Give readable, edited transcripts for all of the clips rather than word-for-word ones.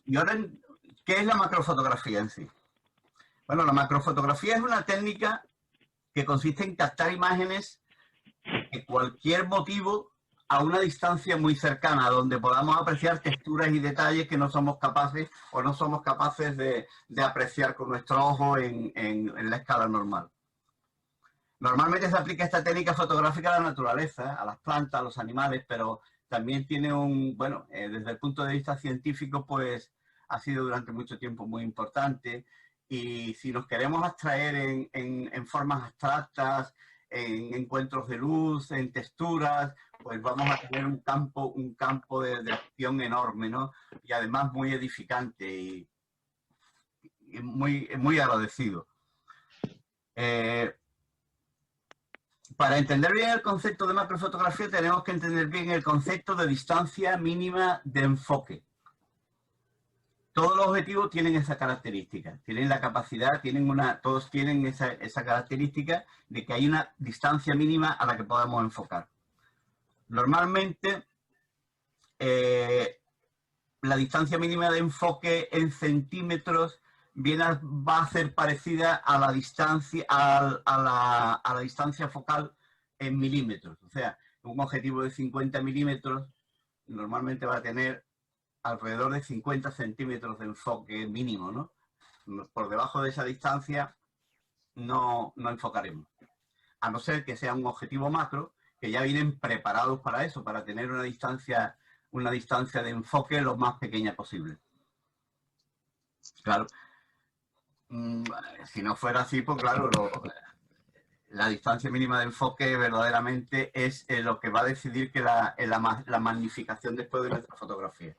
Y ahora, ¿qué es la macrofotografía en sí? Bueno, la macrofotografía es una técnica que consiste en captar imágenes de cualquier motivo a una distancia muy cercana, donde podamos apreciar texturas y detalles que no somos capaces o no somos capaces de apreciar con nuestro ojo en la escala normal. Normalmente se aplica esta técnica fotográfica a la naturaleza, a las plantas, a los animales, pero también tiene bueno, desde el punto de vista científico, pues ha sido durante mucho tiempo muy importante. Y si nos queremos abstraer en formas abstractas, en encuentros de luz, en texturas, pues vamos a tener un campo de acción enorme, ¿no? Y además muy edificante y muy agradecido. Para entender bien el concepto de macrofotografía tenemos que entender bien el concepto de distancia mínima de enfoque. Todos los objetivos tienen esa característica, tienen la capacidad, todos tienen esa característica de que hay una distancia mínima a la que podamos enfocar. Normalmente, la distancia mínima de enfoque en centímetros va a ser parecida a la distancia, a la distancia focal en milímetros. O sea, un objetivo de 50 milímetros normalmente va a tener alrededor de 50 centímetros de enfoque mínimo, ¿no? Por debajo de esa distancia no enfocaremos. A no ser que sea un objetivo macro, que ya vienen preparados para eso, para tener una distancia de enfoque lo más pequeña posible. Claro. Si no fuera así, pues claro, la distancia mínima de enfoque verdaderamente es lo que va a decidir que la magnificación después de nuestra fotografía.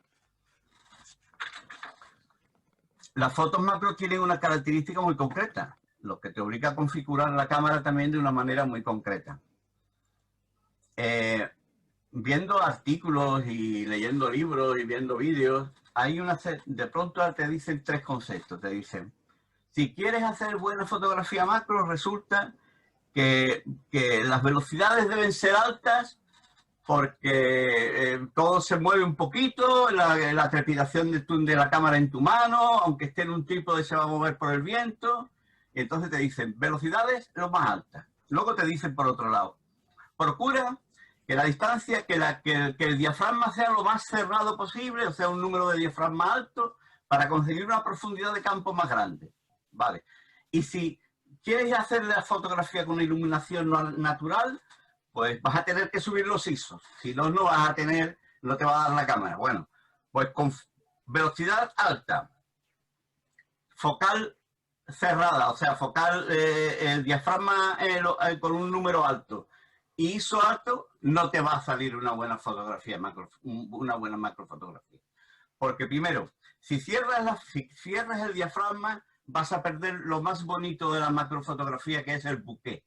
Las fotos macro tienen una característica muy concreta, lo que te obliga a configurar la cámara también de una manera muy concreta. Viendo artículos y leyendo libros y viendo vídeos, de pronto te dicen tres conceptos. Te dicen, si quieres hacer buena fotografía macro, resulta que las velocidades deben ser altas porque todo se mueve un poquito, la trepidación de la cámara en tu mano, aunque esté en un trípode se va a mover por el viento. Y entonces te dicen velocidades lo más altas. Luego te dicen por otro lado, procura que la distancia, que el diafragma sea lo más cerrado posible, o sea, un número de diafragma alto, para conseguir una profundidad de campo más grande. Vale. Y si quieres hacer la fotografía con iluminación natural, pues vas a tener que subir los ISOs. Si no, no te va a dar la cámara. Bueno, pues con velocidad alta, focal cerrada, o sea, focal, el diafragma con un número alto y ISO alto, no te va a salir una buena fotografía, una buena macrofotografía. Porque primero, si cierras el diafragma, vas a perder lo más bonito de la macrofotografía, que es el bokeh,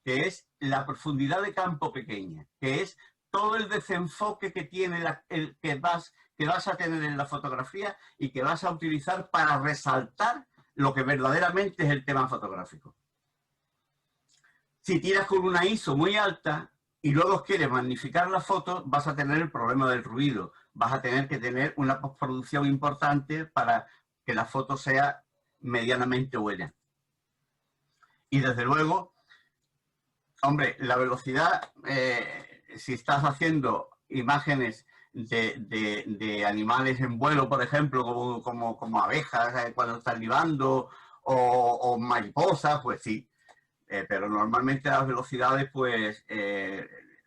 que es la profundidad de campo pequeña, que es todo el desenfoque que tiene que vas a tener en la fotografía y que vas a utilizar para resaltar lo que verdaderamente es el tema fotográfico. Si tiras con una ISO muy alta y luego quieres magnificar la foto, vas a tener el problema del ruido. Vas a tener que tener una postproducción importante para que la foto sea medianamente buena. Y desde luego, hombre, la velocidad, si estás haciendo imágenes de animales en vuelo, por ejemplo, como abejas cuando están libando, o mariposas, pues sí. Pero normalmente las velocidades, pues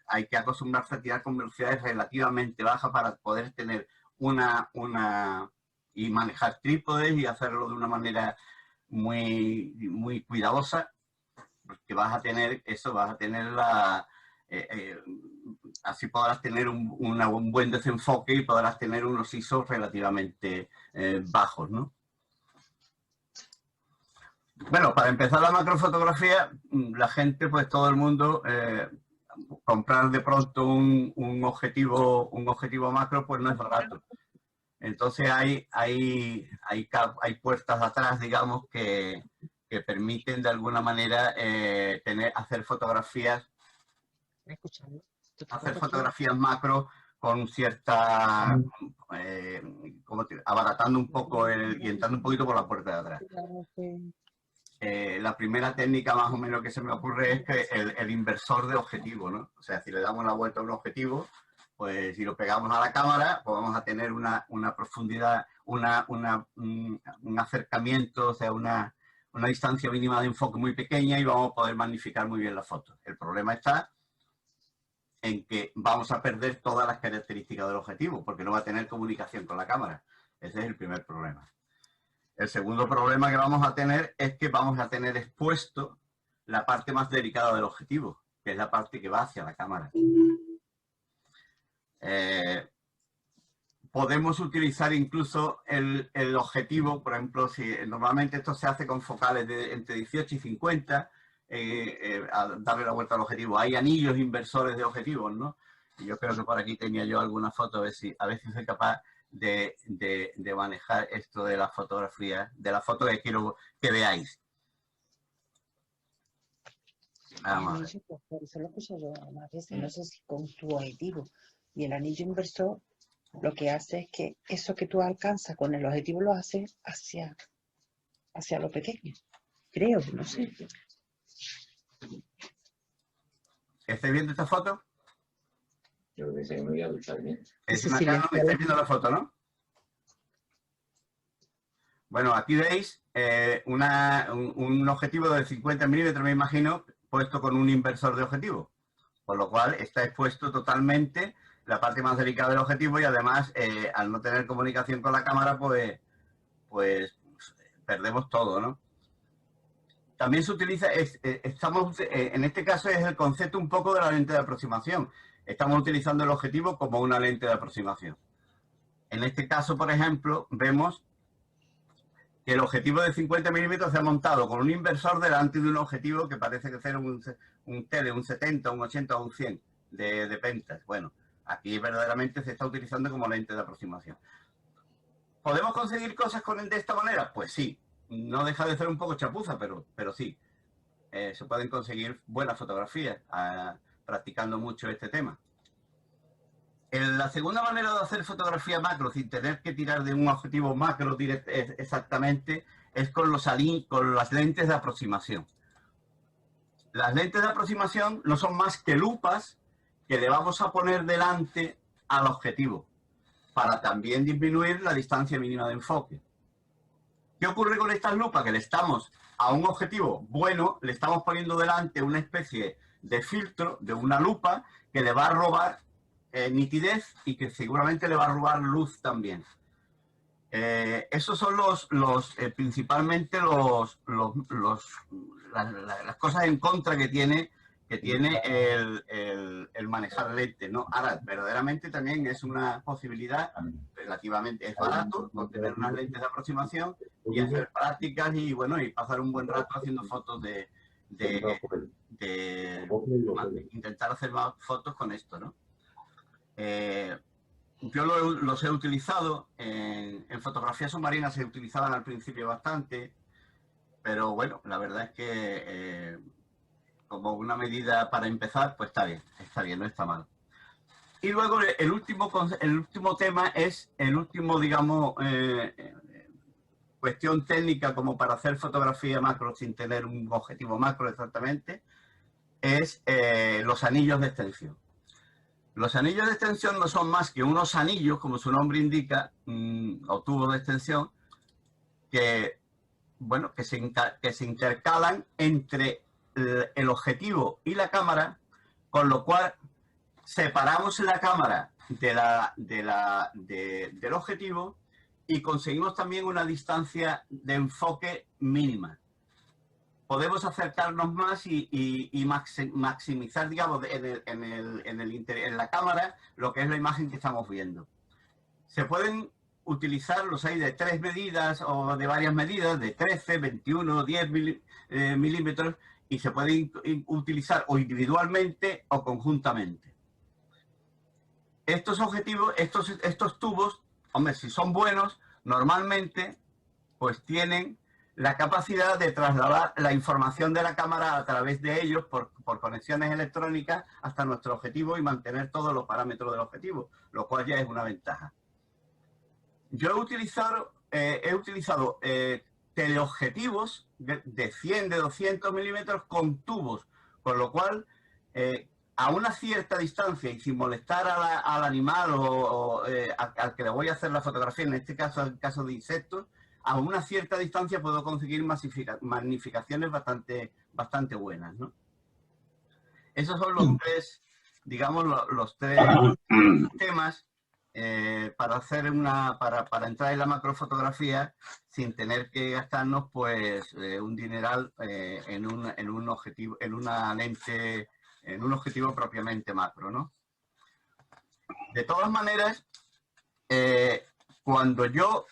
hay que acostumbrarse a tirar con velocidades relativamente bajas para poder tener y manejar trípodes y hacerlo de una manera muy cuidadosa, porque vas a tener así podrás tener un buen desenfoque y podrás tener unos ISOs relativamente bajos, ¿no? Bueno, para empezar la macrofotografía, la gente, pues todo el mundo, comprar de pronto un objetivo macro, pues no es barato. Entonces hay puertas atrás, digamos, que permiten de alguna manera hacer fotografías macro con cierta, abaratando un poco y entrando un poquito por la puerta de atrás. La primera técnica más o menos que se me ocurre es que el inversor de objetivo, ¿no? O sea, si le damos la vuelta a un objetivo, pues si lo pegamos a la cámara, pues vamos a tener una profundidad, un acercamiento, o sea, una distancia mínima de enfoque muy pequeña y vamos a poder magnificar muy bien la foto. El problema está en que vamos a perder todas las características del objetivo, porque no va a tener comunicación con la cámara. Ese es el primer problema. El segundo problema que vamos a tener es que vamos a tener expuesto la parte más delicada del objetivo, que es la parte que va hacia la cámara. Podemos utilizar incluso el objetivo, por ejemplo, si normalmente esto se hace con focales de entre 18 y 50, a darle la vuelta al objetivo. Hay anillos inversores de objetivos, ¿no? Y yo creo que por aquí tenía yo alguna foto, a ver si soy capaz de manejar esto de la fotografía, de la foto que quiero que veáis. Vamos. Por eso lo puse yo más veces, no sé si con tu objetivo. Y el anillo inversor lo que hace es que eso que tú alcanzas con el objetivo lo haces hacia lo pequeño. Creo, no sé. ¿Estáis viendo esta foto? Yo pensé que me voy a duchar bien. Es una Canon, estáis viendo la foto, ¿no? Bueno, aquí veis un objetivo de 50 milímetros, me imagino, puesto con un inversor de objetivo. Por lo cual está expuesto totalmente la parte más delicada del objetivo y además, al no tener comunicación con la cámara, pues perdemos todo, ¿no? También se utiliza, en este caso es el concepto un poco de la lente de aproximación. Estamos utilizando el objetivo como una lente de aproximación. En este caso, por ejemplo, vemos que el objetivo de 50 milímetros se ha montado con un inversor delante de un objetivo que parece que ser un tele, un 70, un 80 o un 100 de pentas. Bueno, aquí verdaderamente se está utilizando como lente de aproximación. ¿Podemos conseguir cosas de esta manera? Pues sí. No deja de ser un poco chapuza, pero sí. Se pueden conseguir buenas fotografías practicando mucho este tema. La segunda manera de hacer fotografía macro sin tener que tirar de un objetivo macro exactamente es con las lentes de aproximación. Las lentes de aproximación no son más que lupas que le vamos a poner delante al objetivo para también disminuir la distancia mínima de enfoque. ¿Qué ocurre con estas lupas? Que le estamos a un objetivo bueno, le estamos poniendo delante una especie de filtro, de una lupa, que le va a robar nitidez y que seguramente le va a robar luz también. Esos son principalmente las cosas en contra que tiene el manejar lentes, ¿no? Ahora, verdaderamente también es una posibilidad relativamente, es barato, con tener unas lentes de aproximación y hacer prácticas y, bueno, y pasar un buen rato haciendo fotos intentar hacer más fotos con esto, ¿no? Yo los he utilizado en fotografía submarina, se utilizaban al principio bastante, pero bueno, la verdad es que como una medida para empezar, pues está bien, no está mal. Y luego el último tema es, digamos, cuestión técnica como para hacer fotografía macro sin tener un objetivo macro exactamente, es los anillos de extensión. Los anillos de extensión no son más que unos anillos, como su nombre indica, o tubos de extensión, que, bueno, que se intercalan entre el objetivo y la cámara, con lo cual separamos la cámara del objetivo y conseguimos también una distancia de enfoque mínima. Podemos acercarnos más y maximizar, digamos, en la cámara lo que es la imagen que estamos viendo. Se pueden utilizar, los hay de 3 medidas o de varias medidas, de 13, 21, 10 milímetros, y se pueden utilizar o individualmente o conjuntamente. Estos objetivos, estos tubos, hombre, si son buenos, normalmente pues tienen la capacidad de trasladar la información de la cámara a través de ellos por conexiones electrónicas hasta nuestro objetivo y mantener todos los parámetros del objetivo, lo cual ya es una ventaja. Yo he utilizado teleobjetivos de 100, de 200 milímetros con tubos, con lo cual a una cierta distancia y sin molestar al animal o al que le voy a hacer la fotografía, en este caso, en caso de insectos, a una cierta distancia puedo conseguir magnificaciones bastante buenas, ¿no? Esos son los tres, digamos, los tres temas para hacer para entrar en la macrofotografía sin tener que gastarnos pues un dineral en un objetivo, en una lente, en un objetivo propiamente macro, ¿no? De todas maneras, cuando yo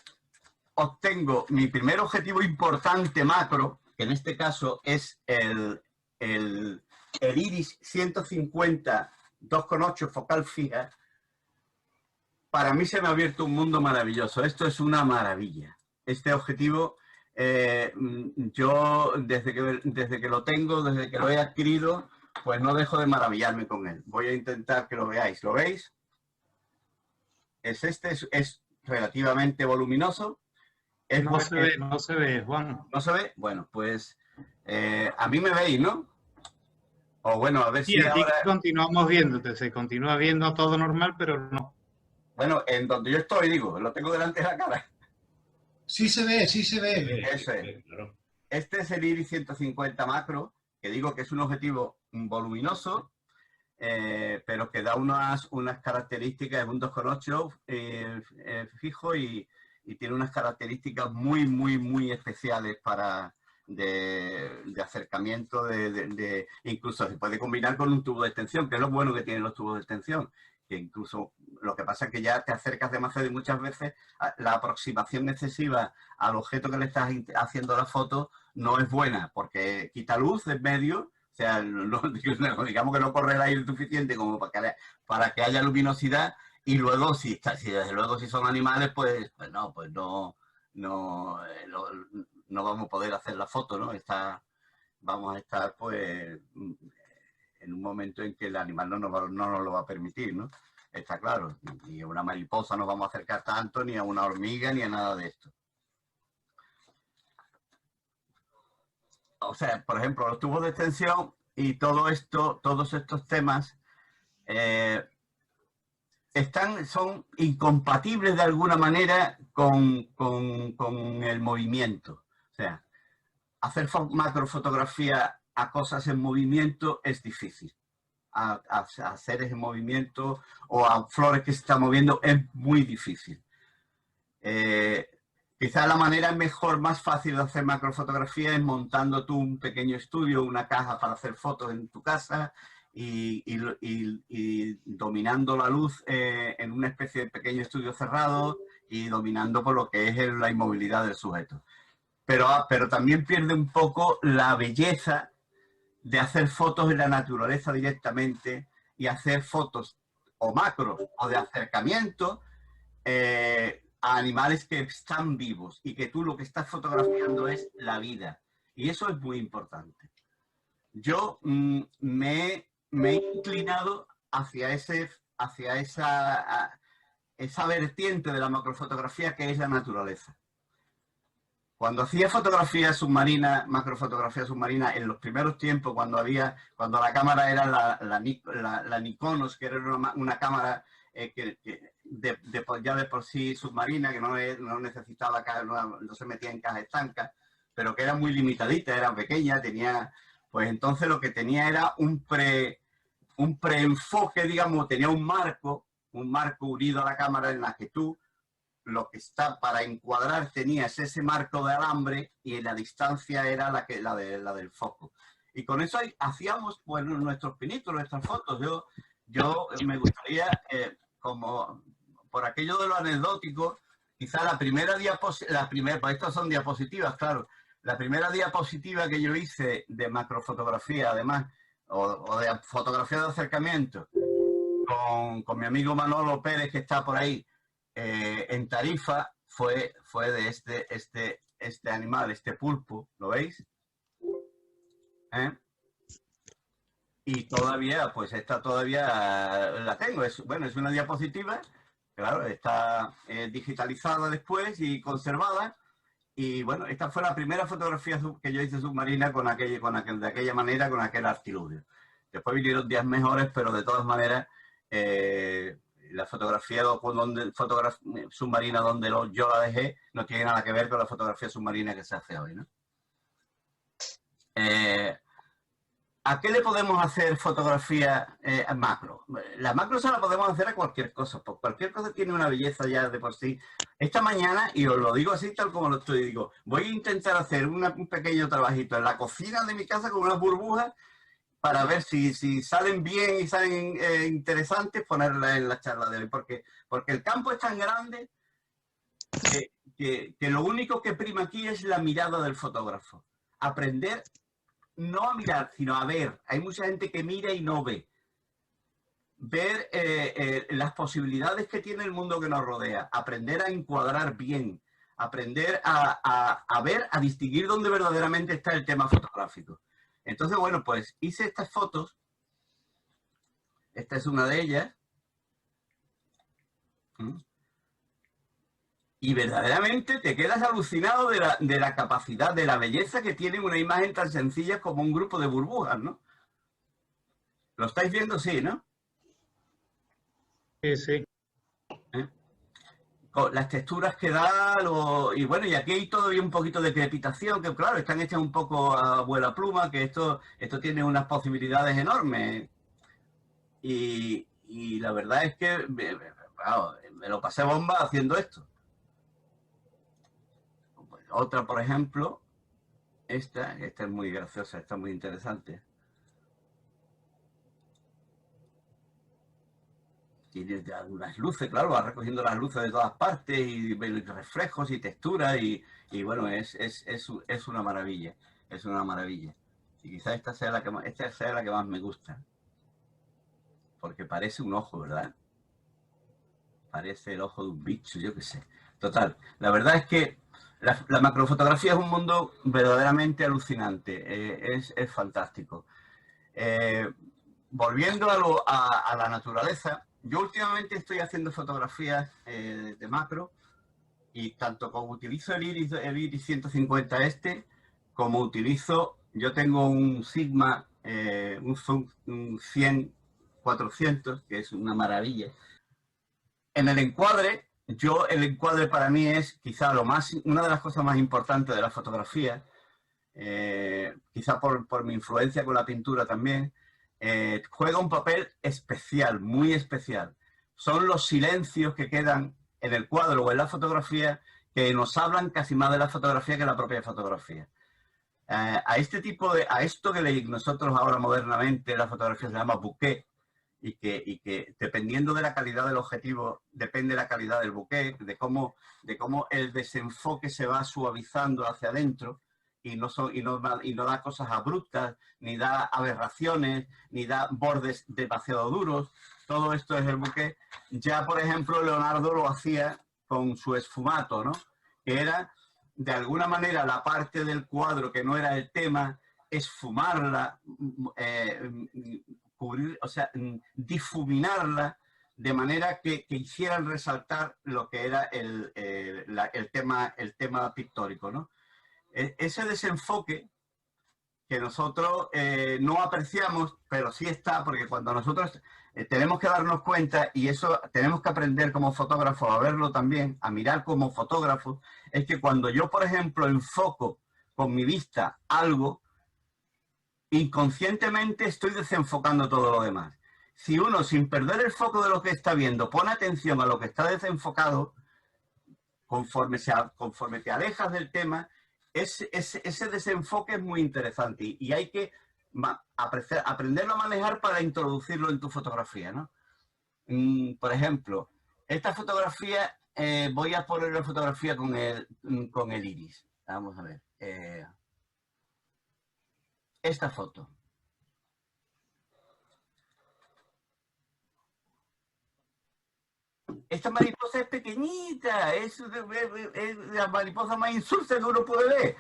obtengo mi primer objetivo importante macro, que en este caso es el Iris 150 2,8 focal fija, para mí se me ha abierto un mundo maravilloso. Esto es una maravilla. Este objetivo, yo desde que lo tengo, desde que lo he adquirido, pues no dejo de maravillarme con él. Voy a intentar que lo veáis. ¿Lo veis? Es relativamente voluminoso. No se ve, Juan. ¿No se ve? Bueno, pues a mí me veis, ¿no? O bueno, a ver sí, si ahora... continuamos viéndote, se continúa viendo todo normal, pero no. Bueno, en donde yo estoy, digo, lo tengo delante de la cara. Sí se ve, sí se ve. Eso es. Este es el Iris 150 macro, que digo que es un objetivo voluminoso, pero que da unas características, es un 2,8 fijo y tiene unas características muy especiales de acercamiento, incluso se puede combinar con un tubo de extensión, que es lo bueno que tienen los tubos de extensión, que incluso lo que pasa es que ya te acercas demasiado y muchas veces la aproximación excesiva al objeto que le estás haciendo la foto no es buena, porque quita luz en medio, o sea, digamos que no corre el aire suficiente como para que haya luminosidad, y luego si son animales, pues no vamos a poder hacer la foto, ¿no? Vamos a estar pues en un momento en que el animal no nos lo va a permitir, ¿no? Está claro. Ni a una mariposa nos vamos a acercar tanto, ni a una hormiga, ni a nada de esto. O sea, por ejemplo, los tubos de extensión y todo esto, todos estos temas son incompatibles de alguna manera con el movimiento. O sea, hacer macrofotografía a cosas en movimiento es difícil. A seres en movimiento o a flores que se están moviendo es muy difícil. Quizá la manera mejor, más fácil de hacer macrofotografía es montando tú un pequeño estudio, una caja para hacer fotos en tu casa y dominando la luz en una especie de pequeño estudio cerrado y dominando por lo que es la inmovilidad del sujeto. Pero también pierde un poco la belleza de hacer fotos en la naturaleza directamente y hacer fotos o macros o de acercamiento a animales que están vivos y que tú lo que estás fotografiando es la vida. Y eso es muy importante. Yo me he inclinado hacia esa vertiente de la macrofotografía que es la naturaleza. Cuando hacía fotografía submarina, macrofotografía submarina, en los primeros tiempos, cuando la cámara era la Nikonos, que era una cámara ya de por sí submarina, que no necesitaba, no se metía en caja estanca, pero que era muy limitadita, era pequeña, pues entonces lo que tenía era un preenfoque, digamos, tenía un marco unido a la cámara en la que tú, lo que está para encuadrar tenías ese marco de alambre y en la distancia era la del foco. Y con eso hacíamos pues, nuestros pinitos, nuestras fotos. Yo me gustaría, como por aquello de lo anecdótico, quizá la primera diapositiva, pues estas son diapositivas, claro. La primera diapositiva que yo hice de macrofotografía, además, o de fotografía de acercamiento, con mi amigo Manolo Pérez, que está por ahí, en Tarifa, fue de este animal, este pulpo, ¿lo veis? Y todavía, pues esta todavía la tengo. Bueno, es una diapositiva, claro, está digitalizada después y conservada. Y bueno, esta fue la primera fotografía que yo hice submarina de aquella manera, con aquel artilugio. Después vinieron días mejores, pero de todas maneras, la fotografía submarina donde yo la dejé no tiene nada que ver con la fotografía submarina que se hace hoy, ¿no? ¿A qué le podemos hacer fotografía macro? La macro se la podemos hacer a cualquier cosa, porque cualquier cosa tiene una belleza ya de por sí. Esta mañana, y os lo digo así tal como lo estoy, digo, voy a intentar hacer un pequeño trabajito en la cocina de mi casa con unas burbujas para ver si salen bien y salen interesantes, ponerlas en la charla de hoy. Porque el campo es tan grande que lo único que prima aquí es la mirada del fotógrafo. Aprender no a mirar, sino a ver. Hay mucha gente que mira y no ve. Ver las posibilidades que tiene el mundo que nos rodea. Aprender a encuadrar bien. Aprender a ver, a distinguir dónde verdaderamente está el tema fotográfico. Entonces, bueno, pues hice estas fotos. Esta es una de ellas. Y verdaderamente te quedas alucinado de la capacidad, de la belleza que tiene una imagen tan sencilla como un grupo de burbujas, ¿no? ¿Lo estáis viendo? Sí, ¿no? Sí, sí. Con las texturas que da, y bueno, y aquí hay todavía un poquito de crepitación, que claro, están hechas un poco a vuela pluma, que esto tiene unas posibilidades enormes. Y la verdad es que me lo pasé bomba haciendo esto. Otra, por ejemplo, esta es muy graciosa, esta es muy interesante. Tiene algunas luces, claro, va recogiendo las luces de todas partes y reflejos y texturas y bueno, es una maravilla, es una maravilla. Y quizás esta sea la que más me gusta. Porque parece un ojo, ¿verdad? Parece el ojo de un bicho, yo qué sé. Total, la verdad es que la macrofotografía es un mundo verdaderamente alucinante, es fantástico. Volviendo a la naturaleza, yo últimamente estoy haciendo fotografías de macro y tanto como utilizo el Iris 150 como yo tengo un Sigma, un Zoom 100-400, que es una maravilla. En el encuadre, el encuadre para mí es quizá una de las cosas más importantes de la fotografía, quizá por mi influencia con la pintura también. Juega un papel especial, muy especial. Son los silencios que quedan en el cuadro o en la fotografía que nos hablan casi más de la fotografía que la propia fotografía. A esto que nosotros ahora modernamente la fotografía se llama bokeh, y que dependiendo de la calidad del objetivo, depende la calidad del bokeh, de cómo el desenfoque se va suavizando hacia adentro y no da cosas abruptas, ni da aberraciones, ni da bordes demasiado duros. Todo esto es el bokeh. Ya, por ejemplo, Leonardo lo hacía con su esfumato, ¿no? Que era, de alguna manera, la parte del cuadro que no era el tema, esfumarla, cubrir, o sea, difuminarla de manera que hicieran resaltar lo que era el tema pictórico, ¿no? Ese desenfoque que nosotros no apreciamos, pero sí está, porque cuando nosotros tenemos que darnos cuenta, y eso tenemos que aprender como fotógrafos a verlo también, a mirar como fotógrafos, es que cuando yo, por ejemplo, enfoco con mi vista algo, inconscientemente estoy desenfocando todo lo demás. Si uno, sin perder el foco de lo que está viendo, pone atención a lo que está desenfocado, conforme te alejas del tema, ese desenfoque es muy interesante y hay que aprenderlo a manejar para introducirlo en tu fotografía, ¿no? Por ejemplo, esta fotografía, voy a poner la fotografía con el iris. Vamos a ver. Esta foto. esta mariposa es pequeñita, es la mariposa más insulsa que uno puede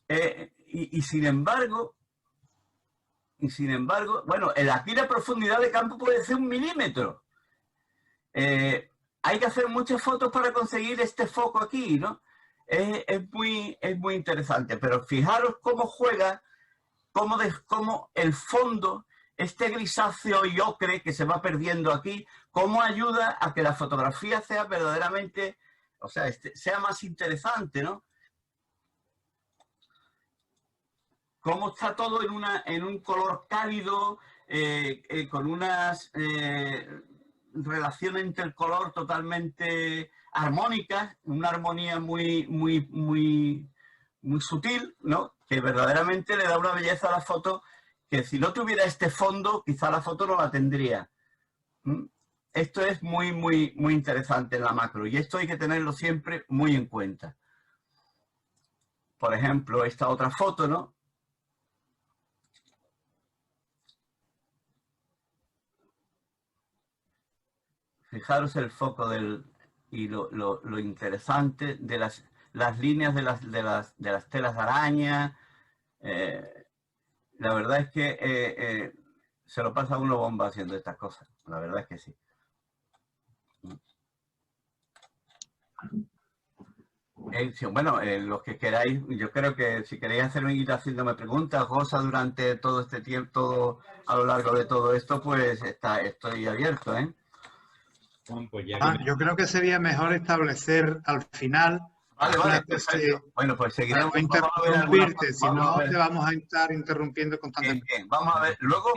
ver. Y sin embargo, bueno, aquí la profundidad de campo puede ser 1 milímetro. Hay que hacer muchas fotos para conseguir este foco aquí, ¿no? Es muy interesante, pero fijaros cómo juega, cómo el fondo, este grisáceo y ocre que se va perdiendo aquí, cómo ayuda a que la fotografía sea verdaderamente, o sea, sea más interesante, ¿no? Cómo está todo en un color cálido, con unas relaciones entre el color totalmente armónicas, una armonía muy sutil, ¿no? Que verdaderamente le da una belleza a la foto que si no tuviera este fondo, quizá la foto no la tendría. Esto es muy interesante en la macro y esto hay que tenerlo siempre muy en cuenta. Por ejemplo, esta otra foto, ¿no? Fijaros el foco y lo interesante de las líneas de las telas de araña. La verdad es que se lo pasa a uno bomba haciendo estas cosas. La verdad es que sí. Bueno, los que queráis, yo creo que si queréis ir haciéndome preguntas, cosas durante todo este tiempo, todo a lo largo de todo esto, pues estoy abierto, ¿eh? Pues yo creo que sería mejor establecer al final. Vale, perfecto. Bueno, pues seguiremos. No interrumpirte, si no te vamos a estar interrumpiendo constantemente. Bien, vamos a ver. Luego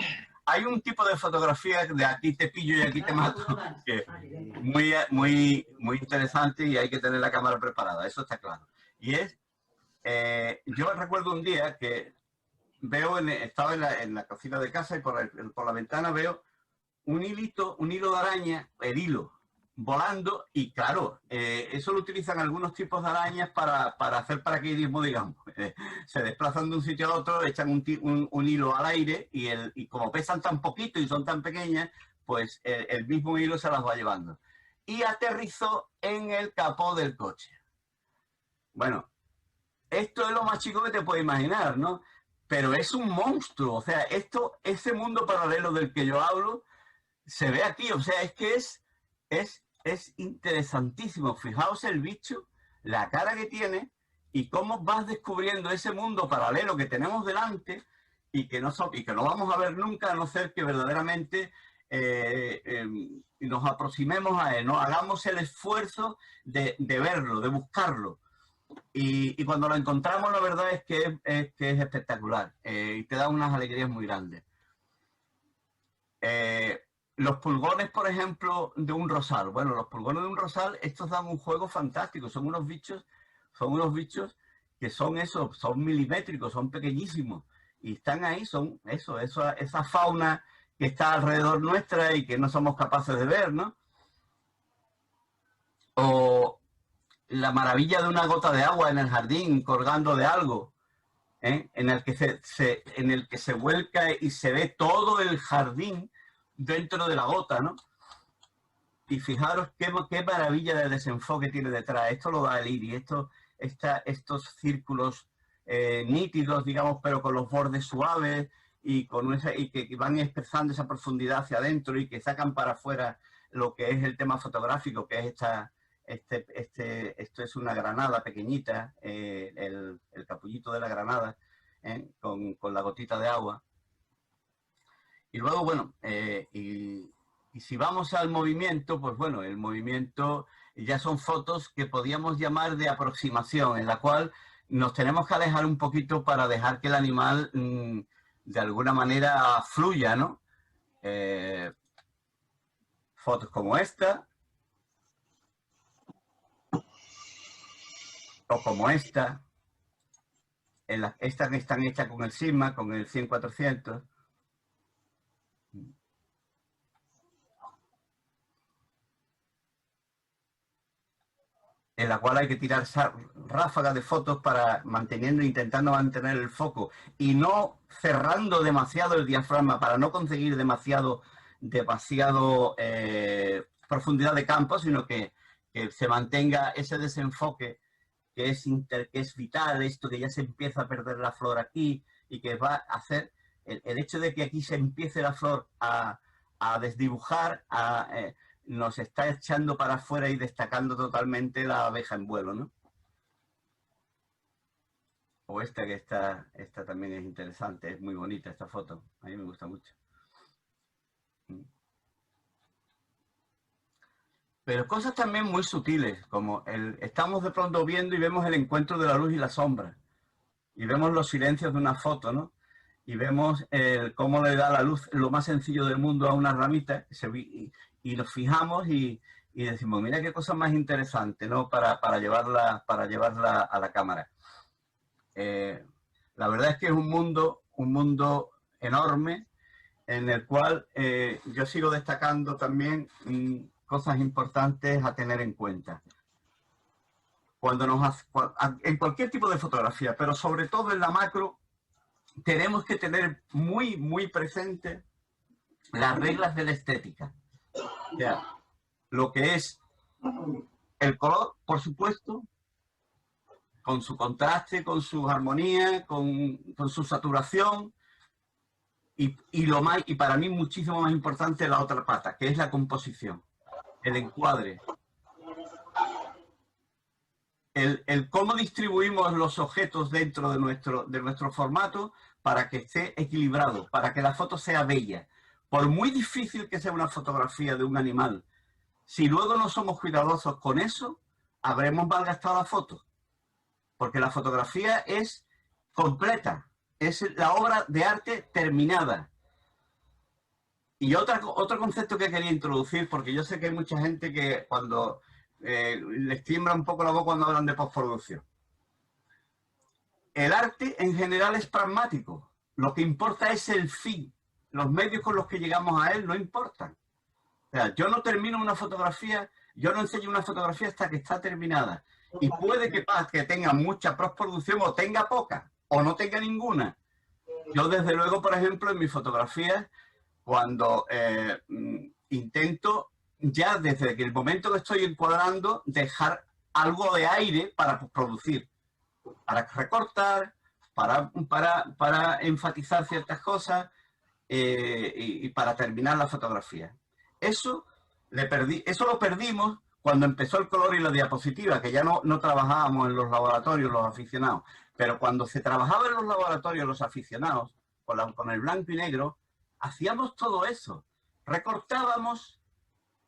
hay un tipo de fotografía de aquí te pillo y aquí te mato, que muy interesante y hay que tener la cámara preparada, eso está claro. Y es, yo recuerdo un día que estaba en la cocina de casa y por la ventana veo un hilo de araña, el hilo, volando y claro, eso lo utilizan algunos tipos de arañas para hacer paracaidismo, digamos. Se desplazan de un sitio al otro, echan un hilo al aire y como pesan tan poquito y son tan pequeñas, pues el mismo hilo se las va llevando. Y aterrizó en el capó del coche. Bueno, esto es lo más chico que te puedes imaginar, ¿no? Pero es un monstruo, o sea, ese mundo paralelo del que yo hablo, se ve aquí, o sea, es que es interesantísimo. Fijaos el bicho, la cara que tiene y cómo vas descubriendo ese mundo paralelo que tenemos delante y que no vamos a ver nunca a no ser que verdaderamente nos aproximemos a él, ¿no? Hagamos el esfuerzo de verlo, de buscarlo. Y cuando lo encontramos, la verdad es que es espectacular y te da unas alegrías muy grandes. Los pulgones, por ejemplo, de un rosal. Bueno, los pulgones de un rosal, estos dan un juego fantástico. Son unos bichos que son milimétricos, son pequeñísimos. Y están ahí, esa fauna que está alrededor nuestra y que no somos capaces de ver, ¿no? O la maravilla de una gota de agua en el jardín, colgando de algo, en el que se vuelca y se ve todo el jardín dentro de la gota, ¿no? Y fijaros qué maravilla de desenfoque tiene detrás. Esto lo da el iris, estos círculos nítidos, digamos, pero con los bordes suaves y que van expresando esa profundidad hacia adentro y que sacan para afuera lo que es el tema fotográfico, que es esto es una granada pequeñita, el capullito de la granada, con la gotita de agua. Y luego, bueno, y si vamos al movimiento, pues bueno, el movimiento ya son fotos que podíamos llamar de aproximación, en la cual nos tenemos que alejar un poquito para dejar que el animal de alguna manera fluya, ¿no? Fotos como esta, o como esta, estas que están hechas con el Sigma, con el 100-400. En la cual hay que tirar ráfagas de fotos para intentando mantener el foco y no cerrando demasiado el diafragma para no conseguir demasiado profundidad de campo, sino que se mantenga ese desenfoque que es vital, esto que ya se empieza a perder la flor aquí y que va a hacer el hecho de que aquí se empiece la flor a desdibujar, nos está echando para afuera y destacando totalmente la abeja en vuelo, ¿no? O esta que esta también es interesante, es muy bonita esta foto, a mí me gusta mucho. Pero cosas también muy sutiles, como estamos de pronto viendo y vemos el encuentro de la luz y la sombra. Y vemos los silencios de una foto, ¿no? Y vemos cómo le da la luz, lo más sencillo del mundo, a una ramita, y nos fijamos y decimos, mira qué cosa más interesante, ¿no? Para llevarla a la cámara. La verdad es que es un mundo enorme en el cual yo sigo destacando también cosas importantes a tener en cuenta. En cualquier tipo de fotografía, pero sobre todo en la macro, tenemos que tener muy, muy presente las reglas de la estética. O sea, lo que es el color, por supuesto, con su contraste, con su armonía, con su saturación, y para mí muchísimo más importante la otra pata, que es la composición, el encuadre. El cómo distribuimos los objetos dentro de nuestro formato para que esté equilibrado, para que la foto sea bella. Por muy difícil que sea una fotografía de un animal, si luego no somos cuidadosos con eso, habremos malgastado la foto. Porque la fotografía es completa, es la obra de arte terminada. Y otro concepto que quería introducir, porque yo sé que hay mucha gente que cuando les tiembla un poco la voz cuando hablan de postproducción. El arte en general es pragmático. Lo que importa es el fin. Los medios con los que llegamos a él no importan. O sea, yo no termino una fotografía, yo no enseño una fotografía hasta que está terminada. Y puede que tenga mucha postproducción o tenga poca, o no tenga ninguna. Yo desde luego, por ejemplo, en mis fotografías, cuando intento ya desde el momento que estoy encuadrando, dejar algo de aire para producir, para recortar, para enfatizar ciertas cosas y para terminar la fotografía. Eso lo perdimos cuando empezó el color y la diapositiva, que ya no trabajábamos en los laboratorios los aficionados, pero cuando se trabajaba en los laboratorios los aficionados, con el blanco y negro, hacíamos todo eso. Recortábamos,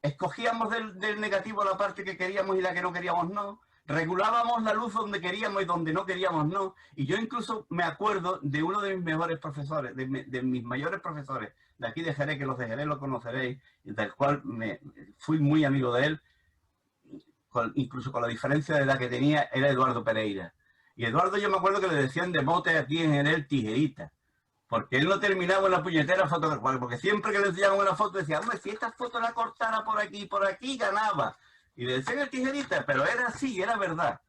escogíamos del negativo la parte que queríamos y la que no queríamos no, regulábamos la luz donde queríamos y donde no queríamos no, y yo incluso me acuerdo de uno de mis mejores profesores, de mis mayores profesores de aquí de Jerez, que los de Jerez lo conoceréis, del cual fui muy amigo de él, incluso con la diferencia de edad que tenía, era Eduardo Pereira. Y Eduardo, yo me acuerdo que le decían de mote aquí en Jerez Tijerita, porque él no terminaba una puñetera fotografía, porque siempre que le enseñaban una foto decía, hombre, si esta foto la cortara por aquí, ganaba. Y le decían el tijerita, pero era así, era verdad.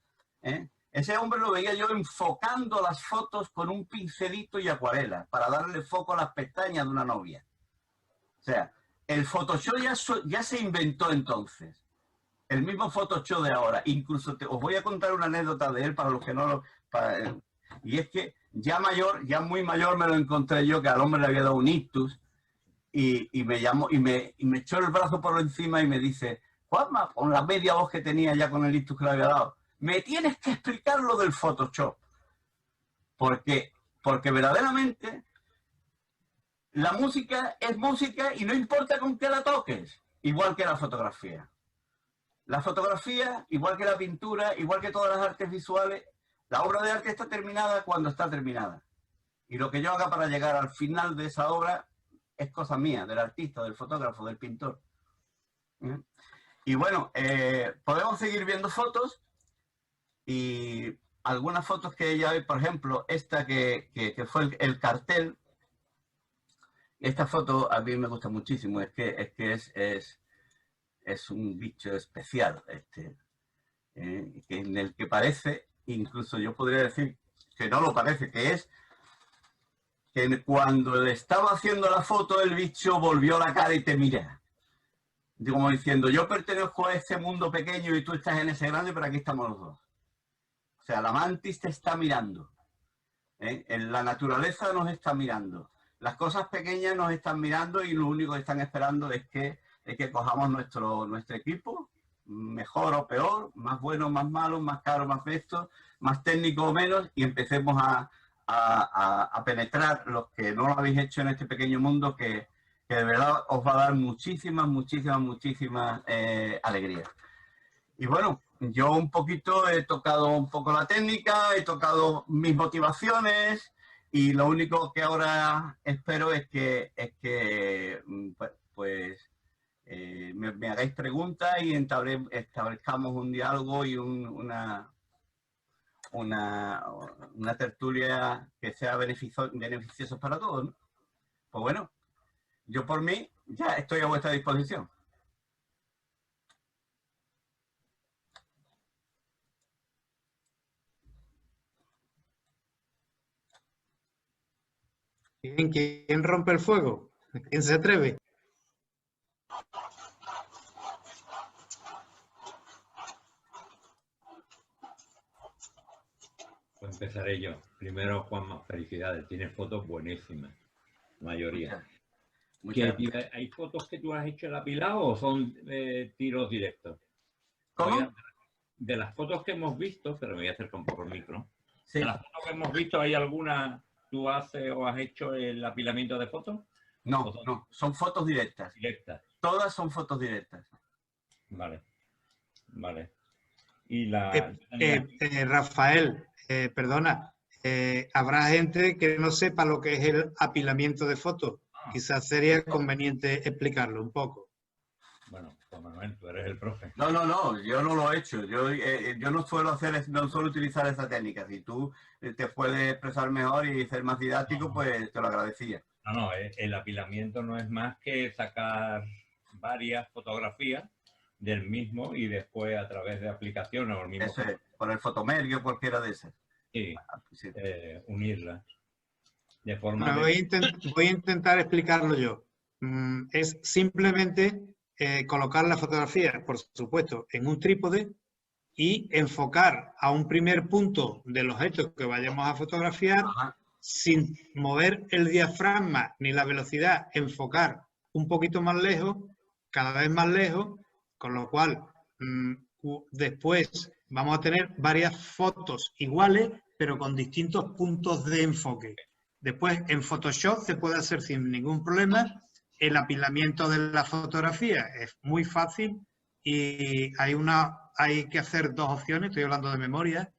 Ese hombre lo veía yo enfocando las fotos con un pincelito y acuarela, para darle foco a las pestañas de una novia. O sea, el Photoshop ya se inventó entonces. El mismo Photoshop de ahora. Incluso os voy a contar una anécdota de él para los que no lo... y es que ya muy mayor me lo encontré yo, que al hombre le había dado un ictus, y me llamó y me echó el brazo por encima y me dice, Juanma, con la media voz que tenía ya con el ictus que le había dado, me tienes que explicar lo del Photoshop. Porque verdaderamente la música es música y no importa con qué la toques, igual que la fotografía. La fotografía, igual que la pintura, igual que todas las artes visuales, la obra de arte está terminada cuando está terminada. Y lo que yo haga para llegar al final de esa obra es cosa mía, del artista, del fotógrafo, del pintor. Y bueno, podemos seguir viendo fotos y algunas fotos que ya hay, por ejemplo, esta que fue el cartel. Esta foto a mí me gusta muchísimo, es un bicho especial, en el que parece, incluso yo podría decir que no lo parece, que es que cuando le estaba haciendo la foto el bicho volvió la cara y te mira. como diciendo, yo pertenezco a este mundo pequeño y tú estás en ese grande, pero aquí estamos los dos. O sea, la mantis te está mirando. En la naturaleza nos está mirando. Las cosas pequeñas nos están mirando y lo único que están esperando es que cojamos nuestro equipo, mejor o peor, más bueno, más malo, más caro, más esto, más técnico o menos, y empecemos a penetrar los que no lo habéis hecho en este pequeño mundo que de verdad os va a dar muchísimas alegrías. Y bueno, yo un poquito he tocado un poco la técnica, he tocado mis motivaciones y lo único que ahora espero es que me hagáis preguntas y establezcamos un diálogo y una tertulia que sea beneficiosa para todos, ¿no? Pues bueno, yo por mí ya estoy a vuestra disposición. ¿Quién rompe el fuego? ¿Quién se atreve? Pues empezaré yo. Primero, Juanma, felicidades. Tienes fotos buenísimas. Mayoría. ¿Hay fotos que tú has hecho en apilado o son tiros directos? ¿Cómo? De las fotos que hemos visto, pero me voy a acercar un poco el micro. Sí. De las fotos que hemos visto, ¿hay alguna tú haces o has hecho el apilamiento de fotos? No, son fotos directas. Todas son fotos directas. Vale. Y la... Rafael, perdona, habrá gente que no sepa lo que es el apilamiento de fotos. Quizás sería conveniente explicarlo un poco. Bueno, Juan Manuel, tú eres el profe. No, yo no lo he hecho. Yo no suelo utilizar esa técnica. Si tú te puedes expresar mejor y ser más didáctico, pues te lo agradecería. No, el apilamiento no es más que sacar varias fotografías del mismo y después a través de aplicaciones o el mismo... Eso es, por el Fotomergy o cualquiera de esas. Sí, unirlas. De forma Bueno, voy a intentar explicarlo yo. Es simplemente colocar la fotografía, por supuesto, en un trípode y enfocar a un primer punto del objeto que vayamos a fotografiar. Ajá. Sin mover el diafragma ni la velocidad, enfocar un poquito más lejos, cada vez más lejos, con lo cual después vamos a tener varias fotos iguales, pero con distintos puntos de enfoque. Después en Photoshop se puede hacer sin ningún problema. El apilamiento de la fotografía es muy fácil y hay que hacer dos opciones, estoy hablando de memoria,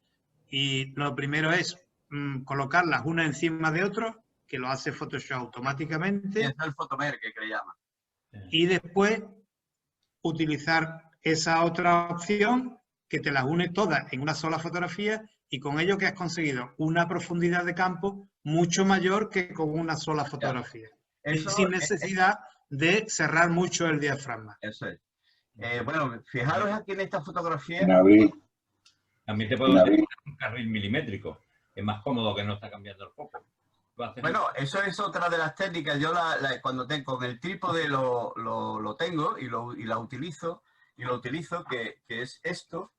y lo primero es colocarlas una encima de otra, que lo hace Photoshop automáticamente. Y es el Fotomergy que le llama. Y después utilizar esa otra opción que te las une todas en una sola fotografía y con ello que has conseguido una profundidad de campo mucho mayor que con una sola fotografía. Eso, sin necesidad de cerrar mucho el diafragma. Eso es. Bueno, fijaros aquí en esta fotografía. También te puedo hacer un carril milimétrico. Es más cómodo que no está cambiando el foco. Bueno, eso es otra de las técnicas. Yo cuando tengo con el trípode lo tengo y la utilizo. Y lo utilizo, que es esto.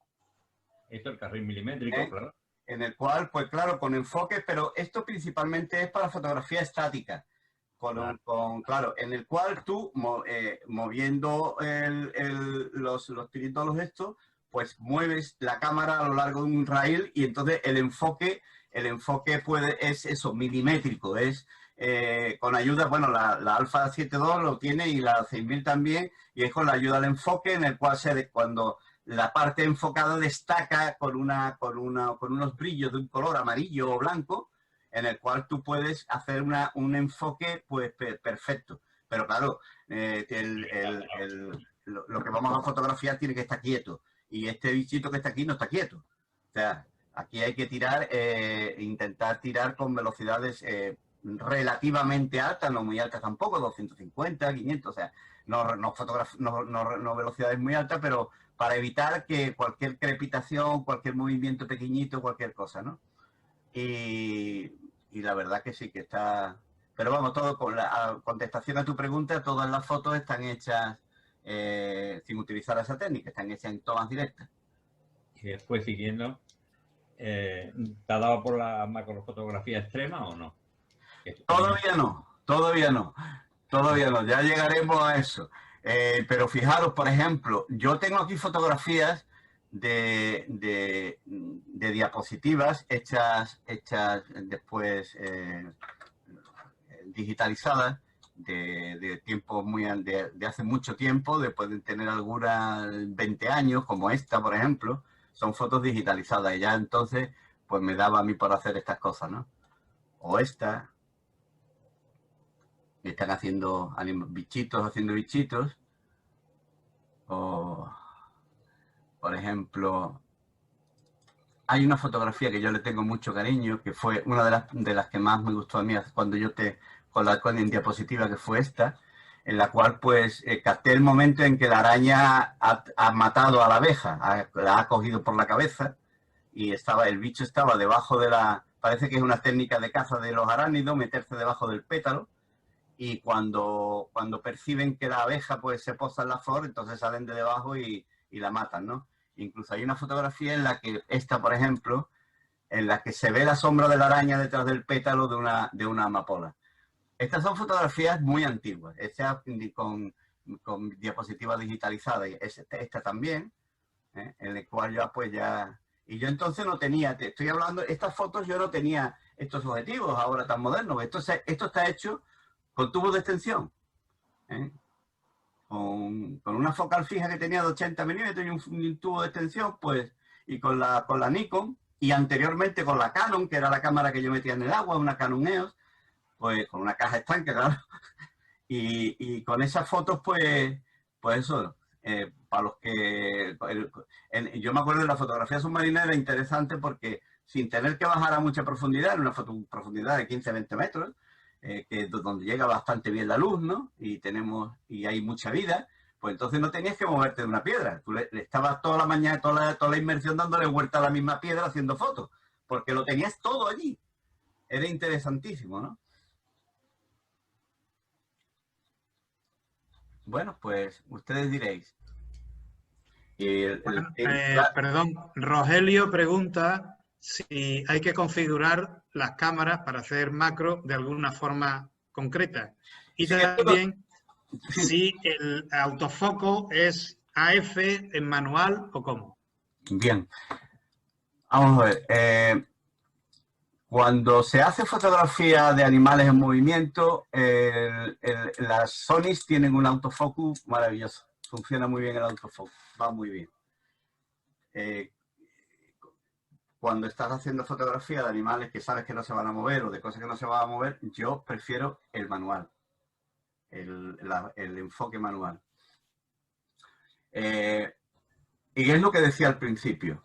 Esto es el carril milimétrico, claro. En el cual, pues claro, con enfoques, pero esto principalmente es para fotografía estática. Claro, en el cual tú, moviendo los tiritos estos, pues mueves la cámara a lo largo de un rail y entonces el enfoque es eso, milimétrico, es con ayuda, bueno, la Alpha 7.2 lo tiene y la 6000 también, y es con la ayuda del enfoque en el cual cuando la parte enfocada destaca con unos brillos de un color amarillo o blanco, en el cual tú puedes hacer un enfoque pues perfecto. Pero claro, lo que vamos a fotografiar tiene que estar quieto. Y este bichito que está aquí no está quieto. O sea, aquí hay que intentar tirar con velocidades relativamente altas, no muy altas tampoco, 250, 500, o sea, no velocidades muy altas, pero para evitar que cualquier crepitación, cualquier movimiento pequeñito, cualquier cosa, ¿no? Y la verdad que sí que está... Pero vamos, todo con la contestación a tu pregunta, todas las fotos están hechas sin utilizar esa técnica, están hechas en tomas directas. Y después siguiendo, ¿te ha dado por la macrofotografía extrema o no? Todavía no, todavía no, todavía no, ya llegaremos a eso. Pero fijaros, por ejemplo, yo tengo aquí fotografías de diapositivas hechas después digitalizadas de tiempo de hace mucho tiempo, pueden tener algunas 20 años, como esta, por ejemplo, son fotos digitalizadas y ya entonces pues me daba a mí por hacer estas cosas, ¿no? O esta, que están haciendo bichitos, o por ejemplo, hay una fotografía que yo le tengo mucho cariño, que fue una de las que más me gustó a mí cuando yo con en diapositiva, que fue esta, en la cual pues capté el momento en que la araña ha matado a la abeja, la ha cogido por la cabeza y el bicho estaba debajo de parece que es una técnica de caza de los arácnidos, meterse debajo del pétalo, y cuando perciben que la abeja pues se posa en la flor, entonces salen de debajo y la matan, ¿no? Incluso hay una fotografía en la que esta, por ejemplo, en la que se ve la sombra de la araña detrás del pétalo de una amapola. Estas son fotografías muy antiguas, hechas con diapositivas digitalizadas, esta también, en la cual y yo entonces no tenía, te estoy hablando, estas fotos yo no tenía estos objetivos ahora tan modernos, esto está hecho con tubos de extensión, con una focal fija que tenía de 80 milímetros y un tubo de extensión, pues, y con la Nikon, y anteriormente con la Canon, que era la cámara que yo metía en el agua, una Canon EOS, pues con una caja estanque, claro, y con esas fotos, pues eso, para los que... yo me acuerdo de la fotografía submarina, era interesante porque sin tener que bajar a mucha profundidad, en una profundidad de 15-20 metros, donde llega bastante bien la luz, ¿no? Y hay mucha vida, pues entonces no tenías que moverte de una piedra. Tú le estabas toda la mañana, toda la inmersión dándole vuelta a la misma piedra haciendo fotos, porque lo tenías todo allí. Era interesantísimo, ¿no? Bueno, pues ustedes diréis. Perdón, Rogelio pregunta si hay que configurar las cámaras para hacer macro de alguna forma concreta. Y también si el autofoco es AF en manual o cómo. Bien. Vamos a ver. Cuando se hace fotografía de animales en movimiento, las Sonys tienen un autofocus maravilloso. Funciona muy bien el autofocus, va muy bien. Cuando estás haciendo fotografía de animales que sabes que no se van a mover o de cosas que no se van a mover, yo prefiero el manual, el enfoque manual. Y es lo que decía al principio.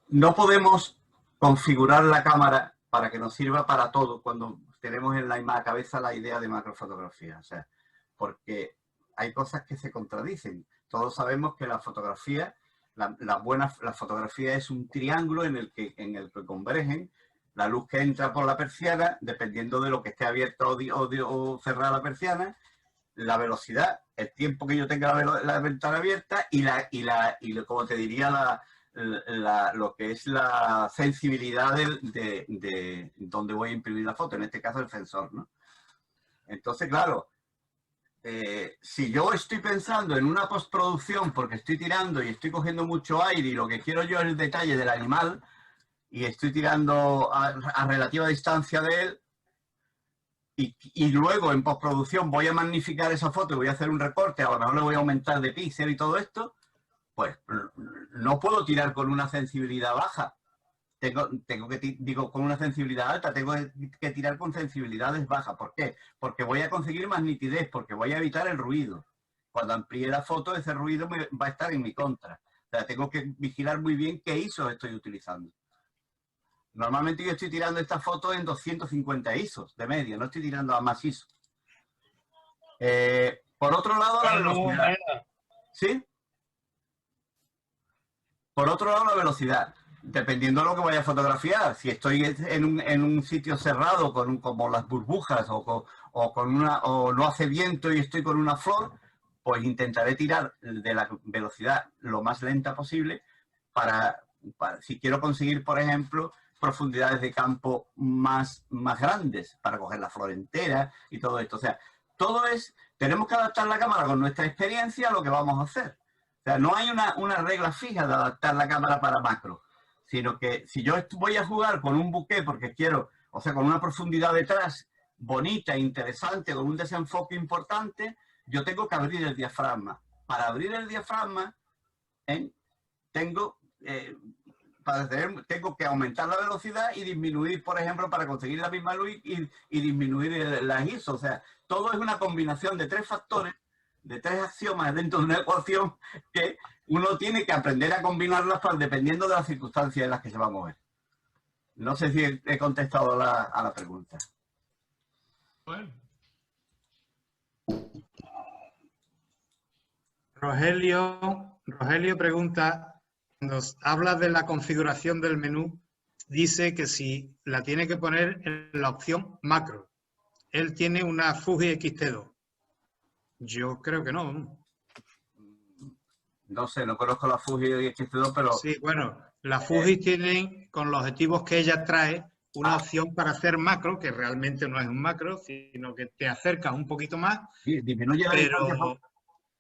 No podemos configurar la cámara para que nos sirva para todo cuando tenemos en la cabeza la idea de macrofotografía. O sea, porque hay cosas que se contradicen. Todos sabemos que la fotografía, la fotografía es un triángulo en el que convergen la luz que entra por la persiana, dependiendo de lo que esté abierto o cerrada la persiana, la velocidad, el tiempo que yo tenga la ventana abierta y como te diría, lo que es la sensibilidad de donde voy a imprimir la foto, en este caso el sensor, ¿no? Entonces, claro, si yo estoy pensando en una postproducción porque estoy tirando y estoy cogiendo mucho aire y lo que quiero yo es el detalle del animal y estoy tirando a relativa distancia de él y luego en postproducción voy a magnificar esa foto y voy a hacer un recorte, a lo mejor le voy a aumentar de píxel y todo esto, pues no puedo tirar con una sensibilidad baja. Con una sensibilidad alta, tengo que tirar con sensibilidades bajas. ¿Por qué? Porque voy a conseguir más nitidez, porque voy a evitar el ruido. Cuando amplíe la foto, ese ruido va a estar en mi contra. O sea, tengo que vigilar muy bien qué ISO estoy utilizando. Normalmente yo estoy tirando esta foto en 250 ISOs de media, no estoy tirando a más ISO. Por otro lado, la velocidad. ¿Sí? Por otro lado, la velocidad. Dependiendo de lo que vaya a fotografiar, si estoy en un sitio cerrado como las burbujas o no hace viento y estoy con una flor, pues intentaré tirar de la velocidad lo más lenta posible para si quiero conseguir, por ejemplo, profundidades de campo más grandes, para coger la flor entera y todo esto. O sea, todo es, tenemos que adaptar la cámara con nuestra experiencia a lo que vamos a hacer. O sea, no hay una regla fija de adaptar la cámara para macro, sino que si yo voy a jugar con un bouquet porque quiero, o sea, con una profundidad detrás bonita, interesante, con un desenfoque importante, yo tengo que abrir el diafragma. Para abrir el diafragma, tengo que aumentar la velocidad y disminuir, por ejemplo, para conseguir la misma luz y disminuir la ISO. O sea, todo es una combinación de 3 factores, de 3 axiomas dentro de una ecuación que uno tiene que aprender a combinarlas dependiendo de las circunstancias en las que se va a mover. No sé si he contestado a la pregunta. Bueno. Rogelio pregunta, cuando hablas de la configuración del menú, dice que si la tiene que poner en la opción macro. Él tiene una Fuji X-T2. Yo creo que no. No sé, no conozco la Fuji X-T2, pero... Sí, bueno, las Fuji tienen, con los objetivos que ella trae, una opción para hacer macro, que realmente no es un macro, sino que te acercas un poquito más, sí, disminuye pero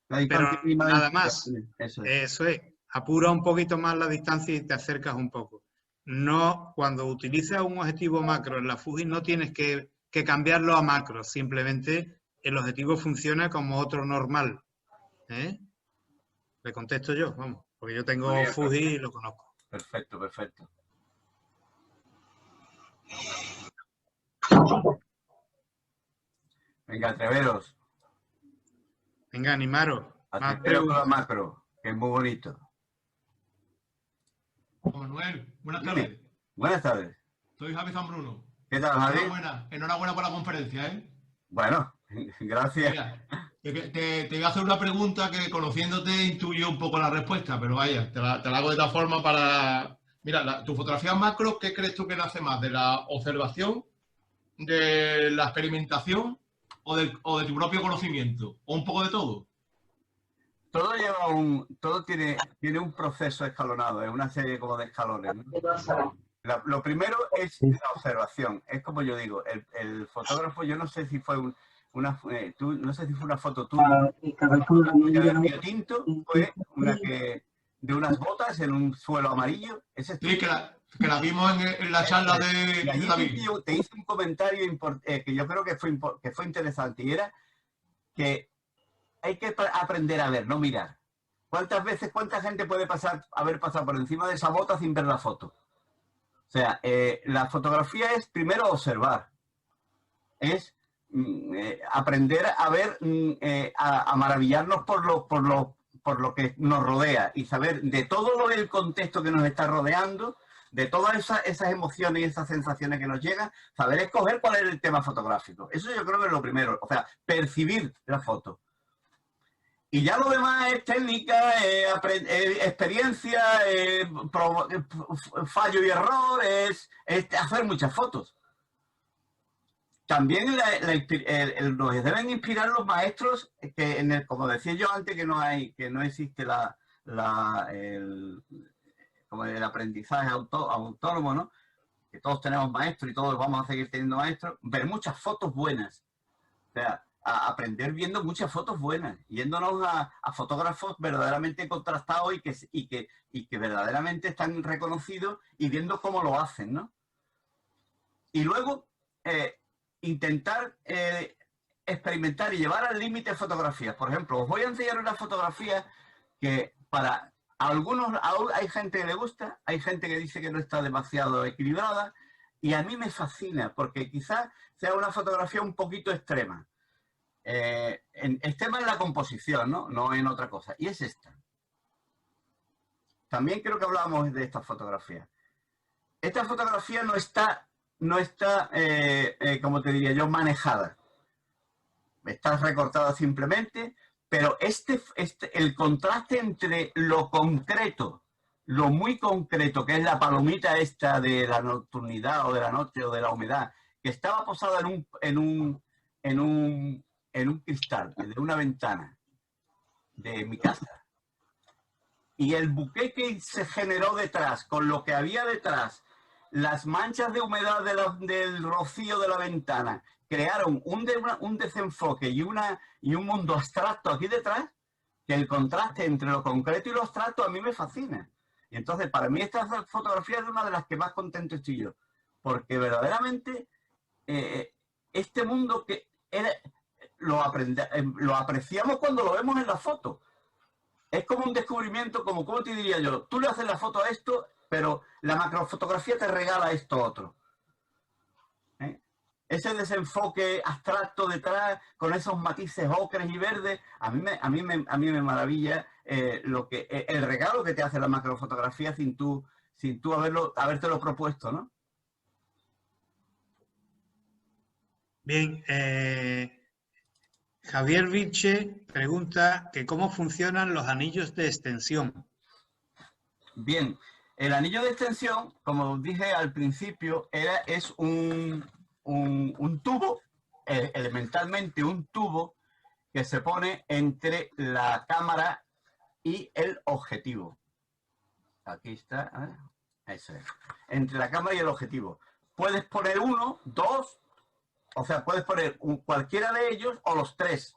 nada más. Eso es. Apura un poquito más la distancia y te acercas un poco. No, cuando utilizas un objetivo macro en la Fuji no tienes que cambiarlo a macro, simplemente el objetivo funciona como otro normal. Le contesto yo, vamos, porque yo tengo bien, Fuji y lo conozco. Perfecto, perfecto. Venga, atreveros. Venga, animaros. Atreveros con la macro, que es muy bonito. Manuel, buenas tardes. Buenas tardes. Soy Javi Zambruno. ¿Qué tal, Javi? Enhorabuena por la conferencia, ¿eh? Bueno, gracias. Mira, te voy a hacer una pregunta que, conociéndote, intuyo un poco la respuesta, pero vaya, te la hago de esta forma para... Mira, tu fotografía macro, ¿qué crees tú que nace más? ¿De la observación, de la experimentación o de tu propio conocimiento? ¿O un poco de todo? Todo todo tiene un proceso escalonado, es una serie como de escalones, ¿no? Lo primero es la observación. Es como yo digo, el fotógrafo, yo no sé si fue una foto tuya, del Río Tinto, fue una de unas botas en un suelo amarillo. Sí, que la vimos en la charla de David. Te hice un comentario que yo creo que fue interesante, y era que hay que aprender a ver, no mirar. ¿Cuánta gente puede haber pasado por encima de esa bota sin ver la foto? O sea, la fotografía es primero observar, es aprender a ver, a maravillarnos por lo que nos rodea y saber de todo el contexto que nos está rodeando, de todas esas emociones y esas sensaciones que nos llegan, saber escoger cuál es el tema fotográfico. Eso yo creo que es lo primero, o sea, percibir la foto. Y ya lo demás es técnica, experiencia, fallo y error, es hacer muchas fotos. También nos deben inspirar los maestros, que como decía yo antes, que no existe como el aprendizaje autónomo, ¿no? Que todos tenemos maestros y todos vamos a seguir teniendo maestros. Ver muchas fotos buenas. O sea, a aprender viendo muchas fotos buenas, yéndonos a fotógrafos verdaderamente contrastados y que verdaderamente están reconocidos y viendo cómo lo hacen, ¿no? Y luego intentar experimentar y llevar al límite fotografías. Por ejemplo, os voy a enseñar una fotografía que para algunos hay gente que le gusta, hay gente que dice que no está demasiado equilibrada, y a mí me fascina porque quizás sea una fotografía un poquito extrema. Extrema en la composición, no en otra cosa. Y es esta. También creo que hablábamos de esta fotografía. Esta fotografía no está como te diría yo, manejada. Está recortada simplemente, pero el contraste entre lo concreto, lo muy concreto, que es la palomita esta de la nocturnidad o de la noche o de la humedad, que estaba posada en un cristal, de una ventana, de mi casa. Y el buque que se generó detrás, con lo que había detrás, las manchas de humedad del rocío de la ventana, crearon un desenfoque y un mundo abstracto aquí detrás, que el contraste entre lo concreto y lo abstracto a mí me fascina. Y entonces, para mí, esta fotografía es una de las que más contento estoy yo. Porque verdaderamente, este mundo que lo apreciamos cuando lo vemos en la foto. Es como un descubrimiento, ¿cómo te diría yo? Tú le haces la foto a esto, pero la macrofotografía te regala esto otro. Ese desenfoque abstracto detrás, con esos matices ocres y verdes, a mí me maravilla el regalo que te hace la macrofotografía sin tú habértelo propuesto, ¿no? Bien, Javier Vilche pregunta que cómo funcionan los anillos de extensión. Bien, el anillo de extensión, como dije al principio, es un tubo, elementalmente un tubo que se pone entre la cámara y el objetivo. Aquí está, eso es. Entre la cámara y el objetivo. Puedes poner uno, dos, o sea, puedes poner cualquiera de ellos o los tres.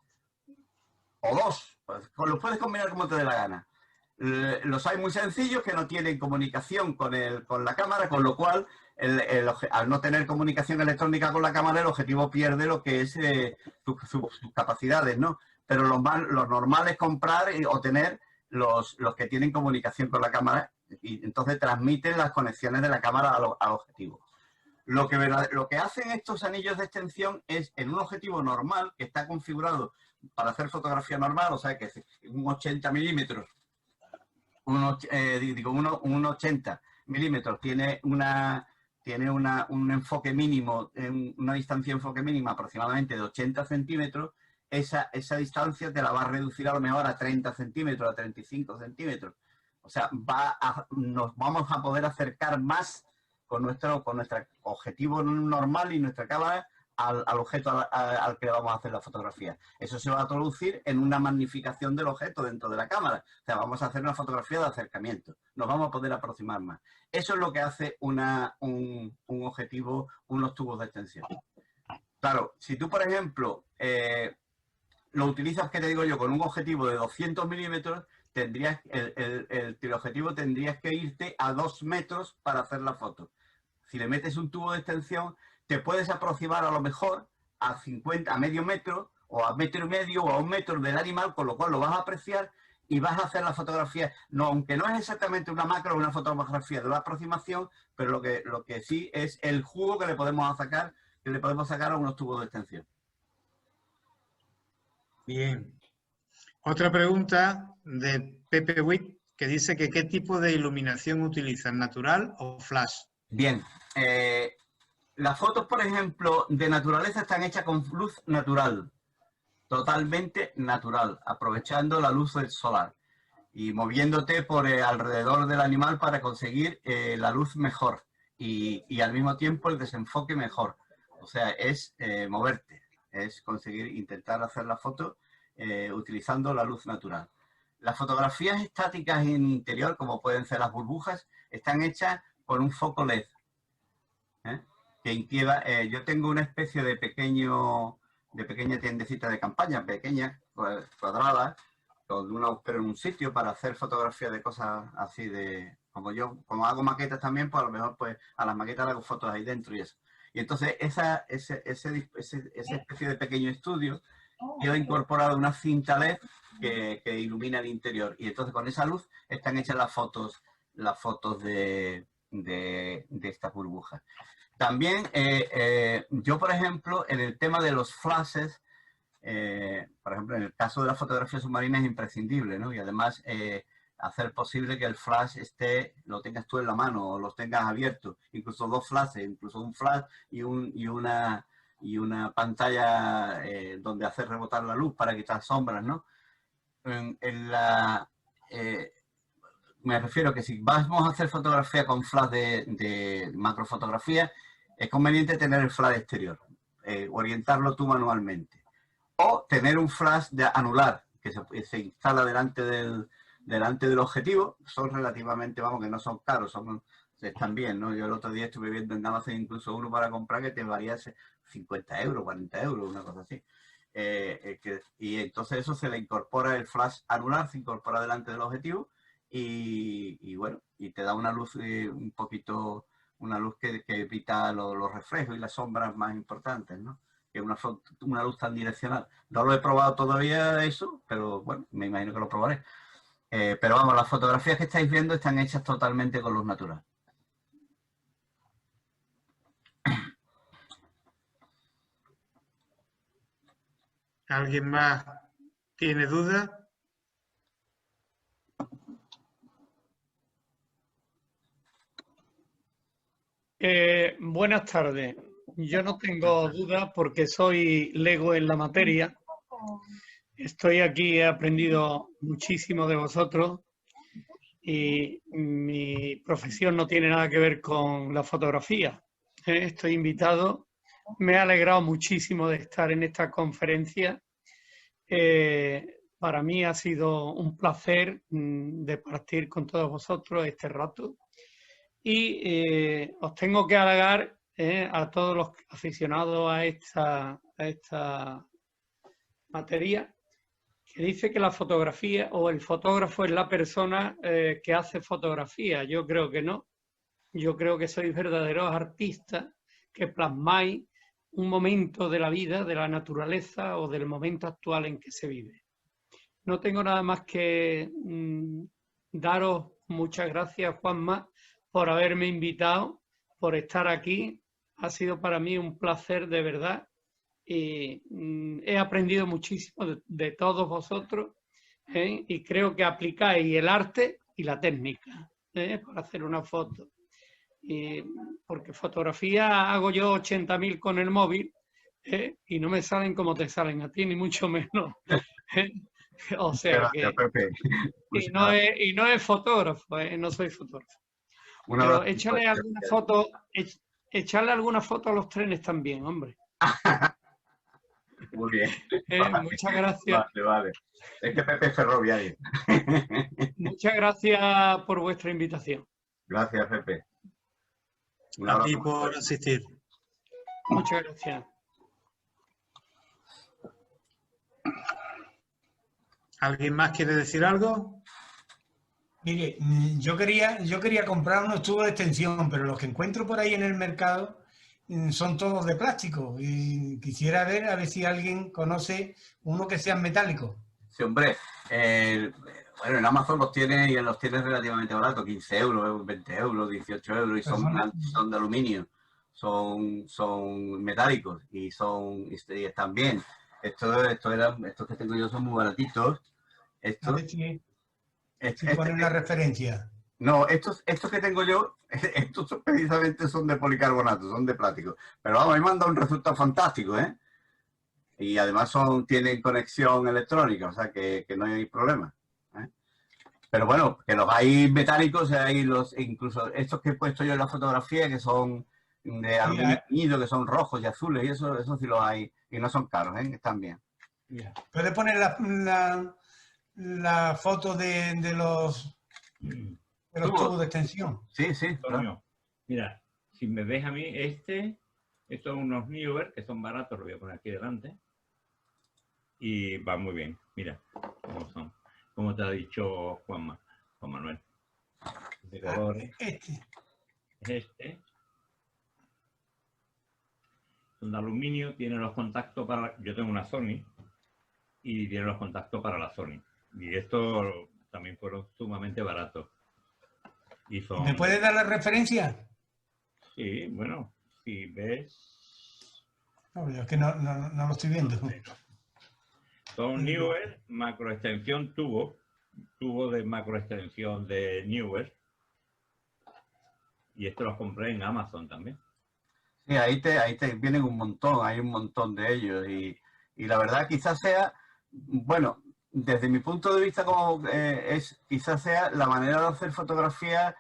O dos. Los puedes combinar como te dé la gana. Los hay muy sencillos que no tienen comunicación con la cámara, con lo cual, al no tener comunicación electrónica con la cámara, el objetivo pierde lo que es sus capacidades, ¿no? Pero lo normal es comprar o tener los que tienen comunicación con la cámara y entonces transmiten las conexiones de la cámara al objetivo. Lo que hacen estos anillos de extensión es, en un objetivo normal, que está configurado para hacer fotografía normal, o sea, que es un 80 milímetros, un 80 milímetros, tiene un enfoque mínimo, una distancia de enfoque mínima aproximadamente de 80 centímetros, esa distancia te la va a reducir a lo mejor a 30 centímetros, a 35 centímetros. O sea, nos vamos a poder acercar más con nuestro objetivo normal y nuestra cámara al objeto al que le vamos a hacer la fotografía. Eso se va a traducir en una magnificación del objeto dentro de la cámara. O sea, vamos a hacer una fotografía de acercamiento. Nos vamos a poder aproximar más. Eso es lo que hace un objetivo, unos tubos de extensión. Claro, si tú, por ejemplo, lo utilizas, ¿qué te digo yo? Con un objetivo de 200 milímetros, el teleobjetivo tendrías que irte a 2 metros para hacer la foto. Si le metes un tubo de extensión, te puedes aproximar a lo mejor a medio metro, o a metro y medio, o a 1 metro del animal, con lo cual lo vas a apreciar y vas a hacer la fotografía. No, aunque no es exactamente una macro o una fotografía de la aproximación, pero lo que sí es el jugo que le podemos sacar a unos tubos de extensión. Bien. Otra pregunta de Pepe Witt, que dice que ¿qué tipo de iluminación utilizan? ¿Natural o flash? Bien. Las fotos, por ejemplo, de naturaleza están hechas con luz natural. Totalmente natural, aprovechando la luz del solar y moviéndote por alrededor del animal para conseguir la luz mejor y al mismo tiempo el desenfoque mejor. O sea, es moverte, es intentar hacer la foto utilizando la luz natural. Las fotografías estáticas en interior, como pueden ser las burbujas, están hechas con un foco LED. Yo tengo una especie de pequeña tiendecita de campaña, pequeña, cuadrada, con un agujero en un sitio para hacer fotografías de cosas así como hago maquetas también, pues a lo mejor pues a las maquetas le hago fotos ahí dentro y eso. Y entonces esa especie de pequeño estudio queda incorporado una cinta LED que ilumina el interior. Y entonces con esa luz están hechas las fotos de estas burbujas. También yo, por ejemplo, en el tema de los flashes, por ejemplo, en el caso de la fotografía submarina es imprescindible, ¿no? Y además hacer posible que el flash lo tengas tú en la mano o los tengas abiertos, incluso 2 flashes, incluso un flash y una pantalla donde hacer rebotar la luz para quitar sombras, ¿no? Me refiero que si vamos a hacer fotografía con flash de macrofotografía, es conveniente tener el flash exterior, orientarlo tú manualmente. O tener un flash de anular, se instala delante del objetivo. Son relativamente, vamos, que no son caros, están bien, ¿no? Yo el otro día estuve viendo en Amazon incluso uno para comprar que te varía 50 euros, 40 euros, una cosa así. Y entonces eso se le incorpora el flash anular, se incorpora delante del objetivo y bueno, y te da una luz un poquito, una luz que evita los reflejos y las sombras más importantes, ¿no? Que una luz tan direccional. No lo he probado todavía eso, pero bueno, me imagino que lo probaré. Pero vamos, las fotografías que estáis viendo están hechas totalmente con luz natural. ¿Alguien más tiene dudas? Buenas tardes. Yo no tengo dudas porque soy lego en la materia. Estoy aquí, he aprendido muchísimo de vosotros y mi profesión no tiene nada que ver con la fotografía. Estoy invitado. Me ha alegrado muchísimo de estar en esta conferencia. Para mí ha sido un placer de partir con todos vosotros este rato. Y os tengo que halagar a todos los aficionados a esta materia, que dice que la fotografía o el fotógrafo es la persona que hace fotografía. Yo creo que no. Yo creo que sois verdaderos artistas que plasmáis un momento de la vida, de la naturaleza o del momento actual en que se vive. No tengo nada más que daros muchas gracias, Juanma, por haberme invitado, por estar aquí. Ha sido para mí un placer de verdad y he aprendido muchísimo de todos vosotros y creo que aplicáis el arte y la técnica para hacer una foto. Porque fotografía hago yo 80.000 con el móvil y no me salen como te salen a ti, ni mucho menos. O sea que... Y no es fotógrafo, no soy fotógrafo. Pero échale alguna foto a los trenes también, hombre. Muy bien. Muchas gracias. Vale. Es que Pepe es ferroviario. Muchas gracias por vuestra invitación. Gracias, Pepe. A ti por asistir. Muchas gracias. ¿Alguien más quiere decir algo? Mire, yo quería comprar unos tubos de extensión, pero los que encuentro por ahí en el mercado son todos de plástico. Y quisiera ver a ver si alguien conoce uno que sea metálico. Sí, hombre. Bueno, en Amazon los tiene y los tiene relativamente baratos, 15 euros, 20 euros, 18 euros, y son de aluminio, son metálicos y están bien. Estos que tengo yo son muy baratitos. ¿Cuál es la referencia? No, estos que tengo yo, estos precisamente son de policarbonato, son de plástico. Pero vamos, me han dado un resultado fantástico, ¿eh? Y además tienen conexión electrónica, o sea que no hay problema. Pero bueno, que los hay metálicos, hay incluso estos que he puesto yo en la fotografía, que son de aluminio, que son rojos y azules, y eso sí los hay, y no son caros, están bien. ¿Puedes poner la foto de los tubos de extensión? Sí, sí. Antonio, mira, si me ves a mí, estos son unos Neewer que son baratos, lo voy a poner aquí delante. Y va muy bien, mira cómo son. Como te ha dicho Juan Manuel. De color. Este. Son de aluminio, tiene los contactos para... Yo tengo una Sony y tiene los contactos para la Sony. Y estos también fueron sumamente baratos. Y son... ¿Me puedes dar la referencia? Sí, bueno, si ves... No, yo es que no lo estoy viendo. Son Neewer, macroextensión tubo de macroextensión de Neewer. Y esto los compré en Amazon también. Sí, ahí te vienen un montón, hay un montón de ellos. Y la verdad quizás sea, bueno, desde mi punto de vista quizás sea la manera de hacer fotografía,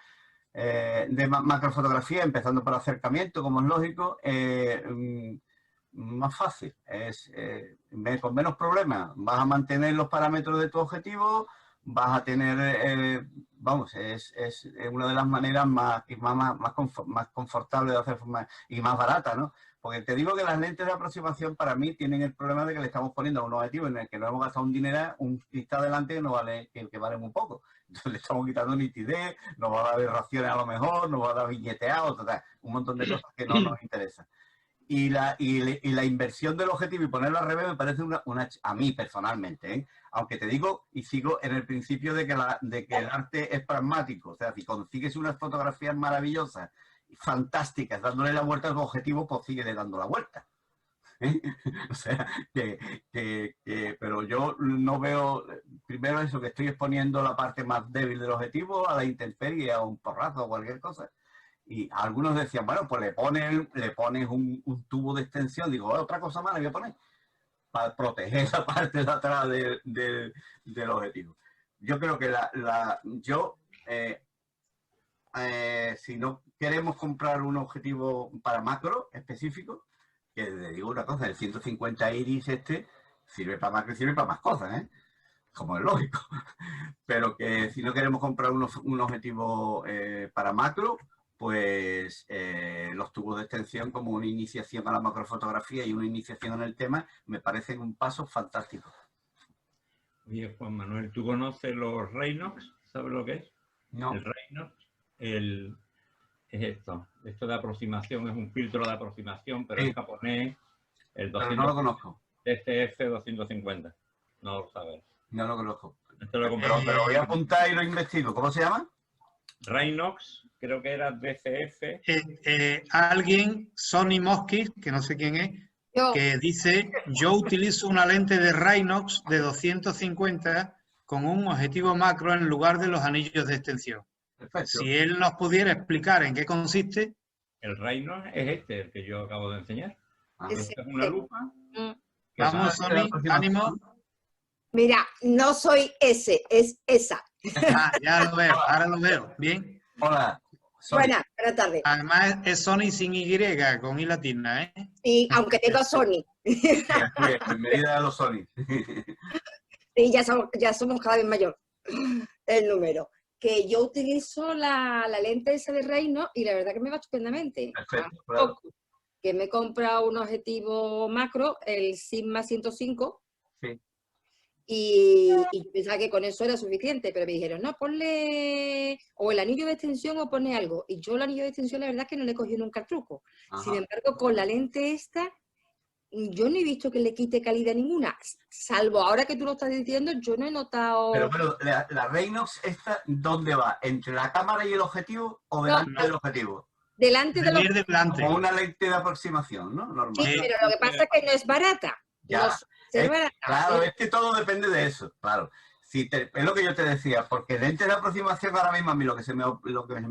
de macrofotografía, empezando por acercamiento, como es lógico, más fácil, con menos problemas. Vas a mantener los parámetros de tu objetivo, vas a tener, vamos, es una de las maneras más confortables de hacer y más barata, ¿no? Porque te digo que las lentes de aproximación para mí tienen el problema de que le estamos poniendo a un objetivo en el que no hemos gastado un dinero, un cristal delante que no vale, que vale muy poco. Entonces le estamos quitando nitidez, nos va a dar aberraciones a lo mejor, nos va a dar billeteado, total, un montón de cosas que no nos interesan. Y la inversión del objetivo y ponerlo al revés me parece a mí personalmente, ¿eh? Aunque te digo y sigo en el principio de que el arte es pragmático. O sea, si consigues unas fotografías maravillosas, fantásticas, dándole la vuelta al objetivo, pues síguele dando la vuelta. ¿Eh? O sea, pero yo no veo, primero eso, que estoy exponiendo la parte más débil del objetivo a la intemperie, a un porrazo o cualquier cosa. Y algunos decían, bueno, pues le pones un tubo de extensión. Digo, otra cosa más le voy a poner para proteger la parte de atrás del objetivo. Yo creo que si no queremos comprar un objetivo para macro específico, que le digo una cosa, el 150 iris sirve para macro y sirve para más cosas, ¿eh? Como es lógico. Pero que si no queremos comprar un objetivo para macro, pues los tubos de extensión como una iniciación a la macrofotografía y una iniciación en el tema me parecen un paso fantástico. Oye, Juan Manuel, ¿tú conoces los Raynox? ¿Sabes lo que es? No. El Raynox es esto de aproximación, es un filtro de aproximación, pero sí, en japonés, el 200, pero no lo conozco. DCF 250. No lo sabes. No lo conozco. Pero lo voy a apuntar y lo investigo. ¿Cómo se llama? Raynox, creo que era DCF. Alguien, Sony Mosquis, que no sé quién es, que dice, yo utilizo una lente de Raynox de 250 con un objetivo macro en lugar de los anillos de extensión. Perfecto. Si él nos pudiera explicar en qué consiste. El Raynox es el que yo acabo de enseñar. Esta es una lupa. Vamos, Sony, ánimo. Mira, no soy ese, es esa. Ya lo veo, ahora lo veo. Bien. Hola. Buenas tardes. Además es Sony sin Y, con I latina, ¿eh? Sí, aunque tengo Sony. Bienvenida a los Sony. Sí, ya somos cada vez mayor el número. Que yo utilizo la lente esa de Raynox y la verdad que me va estupendamente. Perfecto, claro. Que me he comprado un objetivo macro, el Sigma 105. Sí. Y pensaba que con eso era suficiente, pero me dijeron, no, ponle o el anillo de extensión o pone algo. Y yo el anillo de extensión la verdad es que no le he cogido nunca el truco. Ajá. Sin embargo, con la lente esta, yo no he visto que le quite calidad ninguna. Salvo ahora que tú lo estás diciendo, yo no he notado... Pero la Raynox esta, ¿dónde va? ¿Entre la cámara y el objetivo o delante del objetivo? Delante del objetivo. Como una lente de aproximación, ¿no? Normal. Sí, pero lo que pasa es que no es barata. Ya. No barata. Claro, es que todo depende de eso, claro. Es lo que yo te decía, porque lente de aproximación ahora mismo a mí lo que se me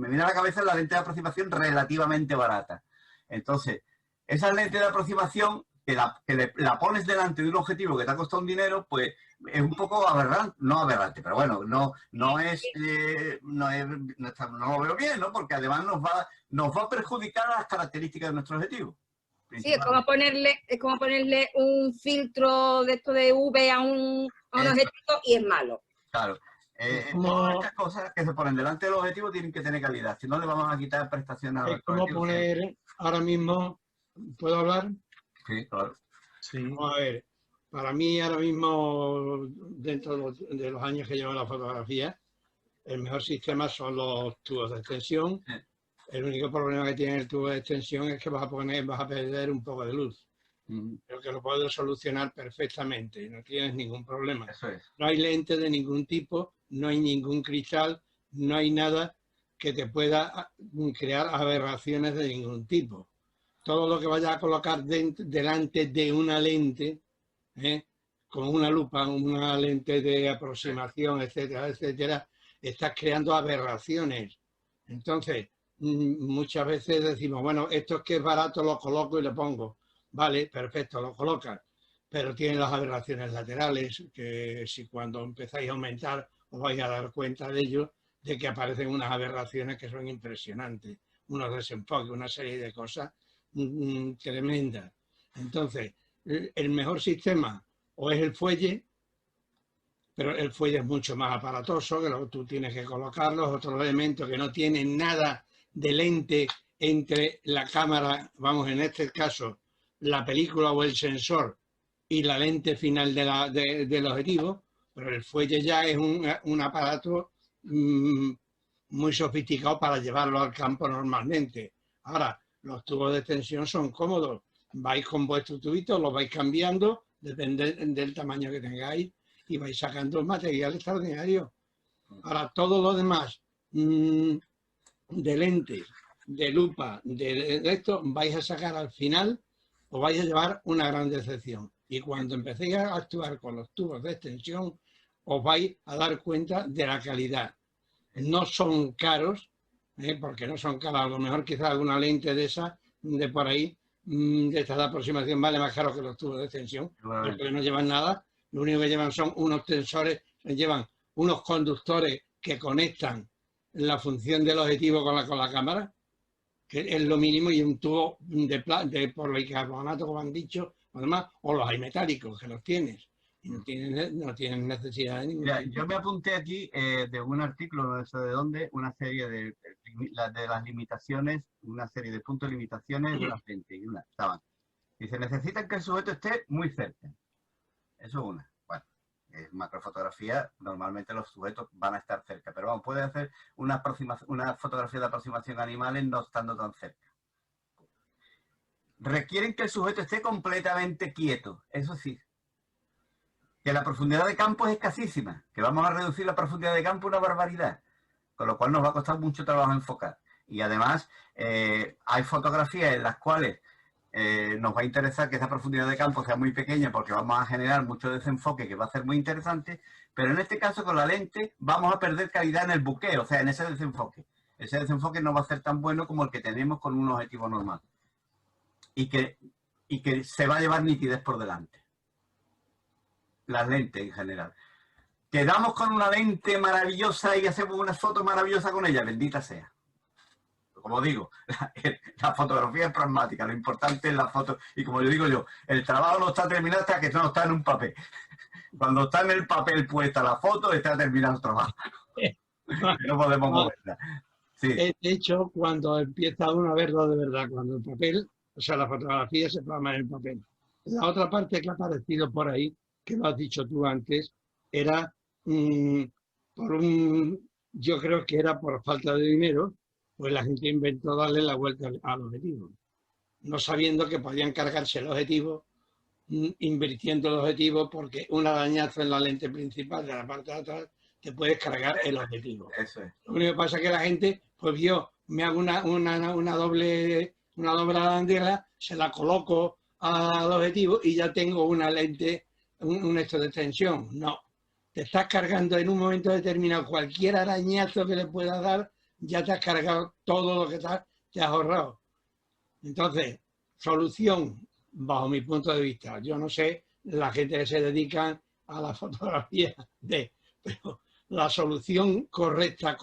viene a la cabeza es la lente de aproximación relativamente barata. Entonces, esa lente de aproximación que la pones delante de un objetivo que te ha costado un dinero, pues es un poco aberrante, no aberrante, pero bueno, no lo veo bien, ¿no? Porque además nos va a perjudicar las características de nuestro objetivo. Sí, es como ponerle un filtro de esto de UV a un objetivo y es malo. Claro. Todas estas cosas que se ponen delante del objetivo tienen que tener calidad, si no le vamos a quitar prestaciones a los objetivo. Es como poner ahora mismo, ¿puedo hablar? Sí, claro. Sí. Vamos a ver, para mí ahora mismo, dentro de los años que llevo en la fotografía, el mejor sistema son los tubos de extensión. Sí. El único problema que tiene el tubo de extensión es que vas a perder un poco de luz. Pero que lo puedes solucionar perfectamente, no tienes ningún problema. Eso es. No hay lente de ningún tipo, no hay ningún cristal, no hay nada que te pueda crear aberraciones de ningún tipo. Todo lo que vayas a colocar delante de una lente, con una lupa, una lente de aproximación, etcétera, etcétera, estás creando aberraciones. Entonces, muchas veces decimos, bueno, esto es que es barato, lo coloco y lo pongo. Vale, perfecto, lo colocas. Pero tiene las aberraciones laterales, que si cuando empezáis a aumentar os vais a dar cuenta de ello, de que aparecen unas aberraciones que son impresionantes. Unos desenfoques, una serie de cosas tremendas. Entonces, el mejor sistema o es el fuelle, pero el fuelle es mucho más aparatoso, que tú tienes que colocar los otros elementos que no tienen nada de lente entre la cámara, vamos, en este caso, la película o el sensor y la lente final del objetivo, pero el fuelle ya es un aparato muy sofisticado para llevarlo al campo normalmente. Ahora, los tubos de extensión son cómodos. Vais con vuestro tubito, los vais cambiando, depende del tamaño que tengáis, y vais sacando material extraordinario. Ahora, todo lo demás, de lentes, de lupa, de esto, vais a sacar al final, os vais a llevar una gran decepción. Y cuando empecéis a actuar con los tubos de extensión, os vais a dar cuenta de la calidad. No son caros, porque no son caros. A lo mejor quizás alguna lente de esa, de por ahí, de esta de aproximación vale más caro que los tubos de extensión, porque no llevan nada. Lo único que llevan son unos tensores, llevan unos conductores que conectan la función del objetivo con la cámara, que es lo mínimo, y un tubo de policarbonato, como han dicho, además, o los hay metálicos, que los tienes. Y no tienen necesidad de ningún tipo. Yo me apunté aquí de un artículo, no sé de dónde, una serie de las limitaciones, una serie de puntos de limitaciones de las lentes, y una estaban. Dice, necesitan que el sujeto esté muy cerca. Eso es una. Bueno, en macrofotografía, normalmente los sujetos van a estar cerca, pero vamos, puede hacer una fotografía de aproximación a animales no estando tan cerca. Requieren que el sujeto esté completamente quieto, eso sí. Que la profundidad de campo es escasísima, que vamos a reducir la profundidad de campo una barbaridad, con lo cual nos va a costar mucho trabajo enfocar. Y además, hay fotografías en las cuales nos va a interesar que esa profundidad de campo sea muy pequeña porque vamos a generar mucho desenfoque que va a ser muy interesante, pero en este caso con la lente vamos a perder calidad en el buqueo, o sea, en ese desenfoque. Ese desenfoque no va a ser tan bueno como el que tenemos con un objetivo normal. Y que se va a llevar nitidez por delante. Las lentes en general. Quedamos con una lente maravillosa y hacemos una foto maravillosa con ella, bendita sea. Como digo, la fotografía es pragmática, lo importante es la foto. Y como yo digo yo, el trabajo no está terminado hasta que no está en un papel. Cuando está en el papel puesta la foto, está terminado el trabajo. No podemos moverla. Sí. De hecho, cuando empieza uno a verlo de verdad, cuando el papel, o sea, la fotografía se plasma en el papel. La otra parte que ha aparecido por ahí, que lo has dicho tú antes, era yo creo que era por falta de dinero, pues la gente inventó darle la vuelta al objetivo, no sabiendo que podían cargarse el objetivo, invirtiendo el objetivo, porque un arañazo en la lente principal de la parte de atrás te puedes cargar el objetivo. Eso es. Lo único que pasa es que la gente, pues vio, me hago una doble arandela, se la coloco al objetivo y ya tengo una lente, un esto de extensión. No, te estás cargando en un momento determinado cualquier arañazo que le puedas dar, ya te has cargado todo lo que te has ahorrado. Entonces, solución, bajo mi punto de vista, yo no sé la gente que se dedica a la fotografía pero la solución correcta,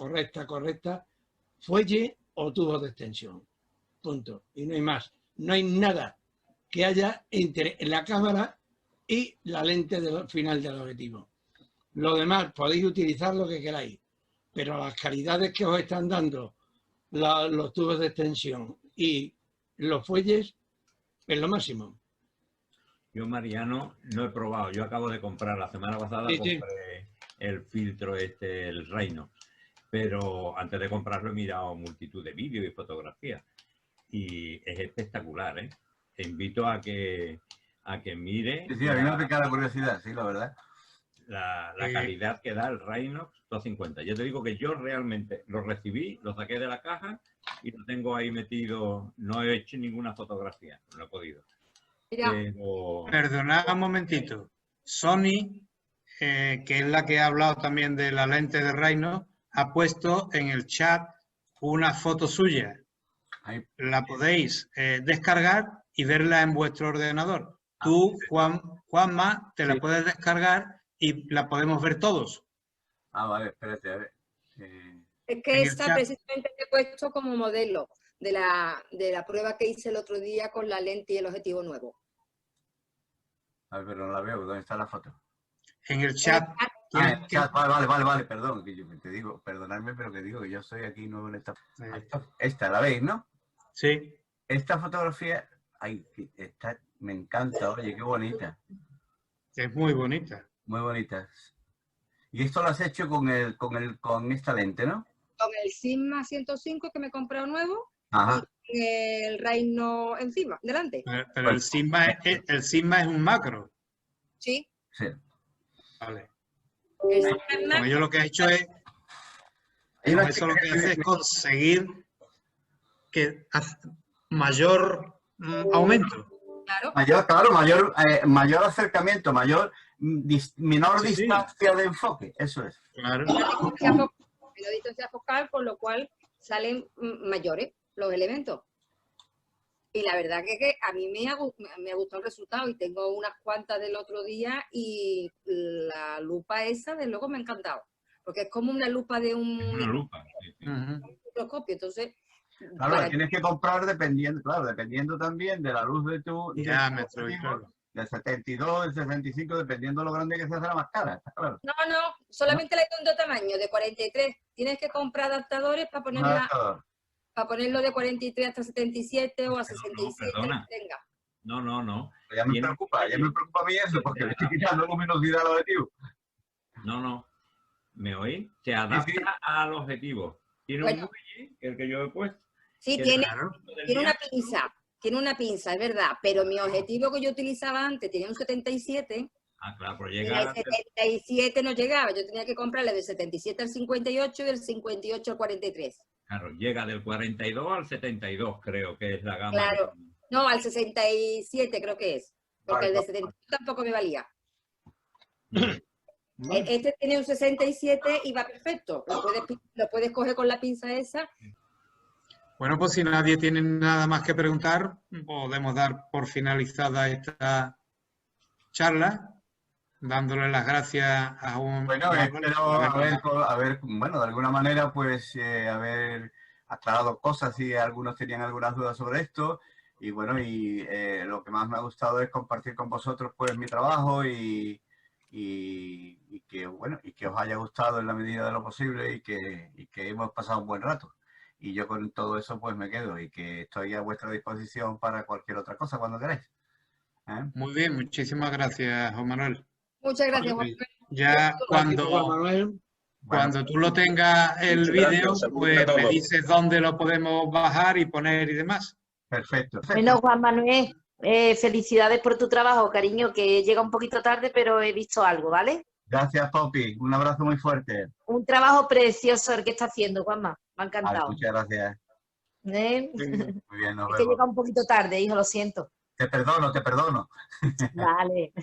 fuelle o tubo de extensión. Punto. Y no hay más. No hay nada que haya entre la cámara y la lente final del objetivo. Lo demás, podéis utilizar lo que queráis, pero las calidades que os están dando los tubos de extensión y los fuelles es lo máximo. Yo, Mariano, no he probado. Yo acabo de comprar, la semana pasada compré el filtro el Reino, pero antes de comprarlo he mirado multitud de vídeos y fotografías y es espectacular, ¿eh? Te invito a que mire. Sí, a mí me pica la curiosidad, sí, la verdad. La calidad que da el Reinox 250. Yo te digo que yo realmente lo recibí, lo saqué de la caja y lo tengo ahí metido. No he hecho ninguna fotografía, no he podido. Pero... Perdonad un momentito. Sony, que es la que ha hablado también de la lente de Reinox, ha puesto en el chat una foto suya. La podéis descargar y verla en vuestro ordenador. Tú, Juanma, te la puedes descargar y la podemos ver todos. Vale, espérate, a ver. Es que esta precisamente te he puesto como modelo de la prueba que hice el otro día con la lente y el objetivo nuevo. A ver, pero no la veo. ¿Dónde está la foto? En el chat. Ah, en el chat. Vale, perdón. Que yo te digo, perdonadme, pero que digo que yo estoy aquí nuevo en esta. Esta, ¿la veis, no? Sí. Esta fotografía, ay, esta me encanta, oye, qué bonita. Es muy bonita. Muy bonita. Y esto lo has hecho con esta lente, ¿no? Con el Sigma 105 que me he comprado nuevo. Ajá. Y el Reino encima, delante. Pero el Sigma es un macro. Sí. Sí. Vale. El Sigma es Con macro. ello lo que has hecho es... Con eso lo que hace es conseguir que mayor aumento. Claro. Mayor acercamiento, menor distancia de enfoque, eso es. Claro. Menor distancia focal, con lo cual salen mayores los elementos. Y la verdad que a mí me ha gustado el resultado y tengo unas cuantas del otro día y la lupa esa, de luego me ha encantado. Porque es como una lupa de un microscopio, entonces... Claro, tienes que comprar dependiendo también de la luz de tu diámetro, del 72, del 65, dependiendo de lo grande que se hace la más cara, está claro. No, solamente le doy un tamaño de 43. Tienes que comprar adaptadores para ponerlo de 43 hasta 77 o a 67. Perdona. Tenga. No. Ya me preocupa a mí eso, porque le estoy quitando luminosidad al objetivo. No. ¿Me oís? Se adapta al objetivo. Tiene un muelle, el que yo he puesto. Sí, tiene una pinza. Tiene una pinza, es verdad. Pero mi objetivo que yo utilizaba antes tenía un 77. Ah, claro, pero Y llega... el 77 no llegaba. Yo tenía que comprarle del 77 al 58 y del 58 al 43. Claro, llega del 42 al 72, creo que es la gama. Claro. No, al 67 creo que es. Porque el de 72 tampoco me valía. Este tiene un 67 y va perfecto. Lo puedes coger con la pinza esa. Bueno, pues si nadie tiene nada más que preguntar, podemos dar por finalizada esta charla, dándole las gracias a un... Bueno, espero bueno, de alguna manera, pues, haber aclarado cosas si algunos tenían algunas dudas sobre esto. Y bueno, lo que más me ha gustado es compartir con vosotros, pues, mi trabajo y que os haya gustado en la medida de lo posible y que hemos pasado un buen rato. Y yo con todo eso pues me quedo y que estoy a vuestra disposición para cualquier otra cosa cuando queráis. Muy bien, muchísimas gracias, Juan Manuel. Muchas gracias, Juan Manuel. Ya cuando tú lo tengas el vídeo, pues me dices dónde lo podemos bajar y poner y demás. Perfecto. Bueno, Juan Manuel, felicidades por tu trabajo, cariño, que llega un poquito tarde, pero he visto algo, ¿vale? Gracias, Poppy. Un abrazo muy fuerte. Un trabajo precioso el que está haciendo, Juanma. Me ha encantado. Muchas gracias. Muy bien, nos vemos. Que llega un poquito tarde, hijo, lo siento. Te perdono. Vale.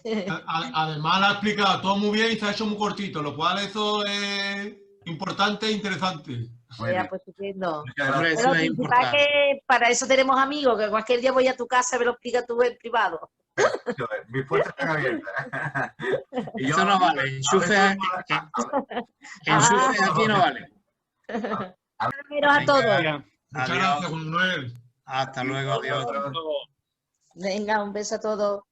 Además, lo ha explicado todo muy bien y se ha hecho muy cortito, lo cual eso es importante e interesante. Ya, pues estupendo. Pero lo principal que para eso tenemos amigos, que cualquier día voy a tu casa y me lo explica tú en privado. Mis puertas están abiertas. Eso no vale. Enchufes aquí no vale. A todos. Muchas gracias, Juan Manuel. Hasta luego, adiós. Venga, un beso a todos.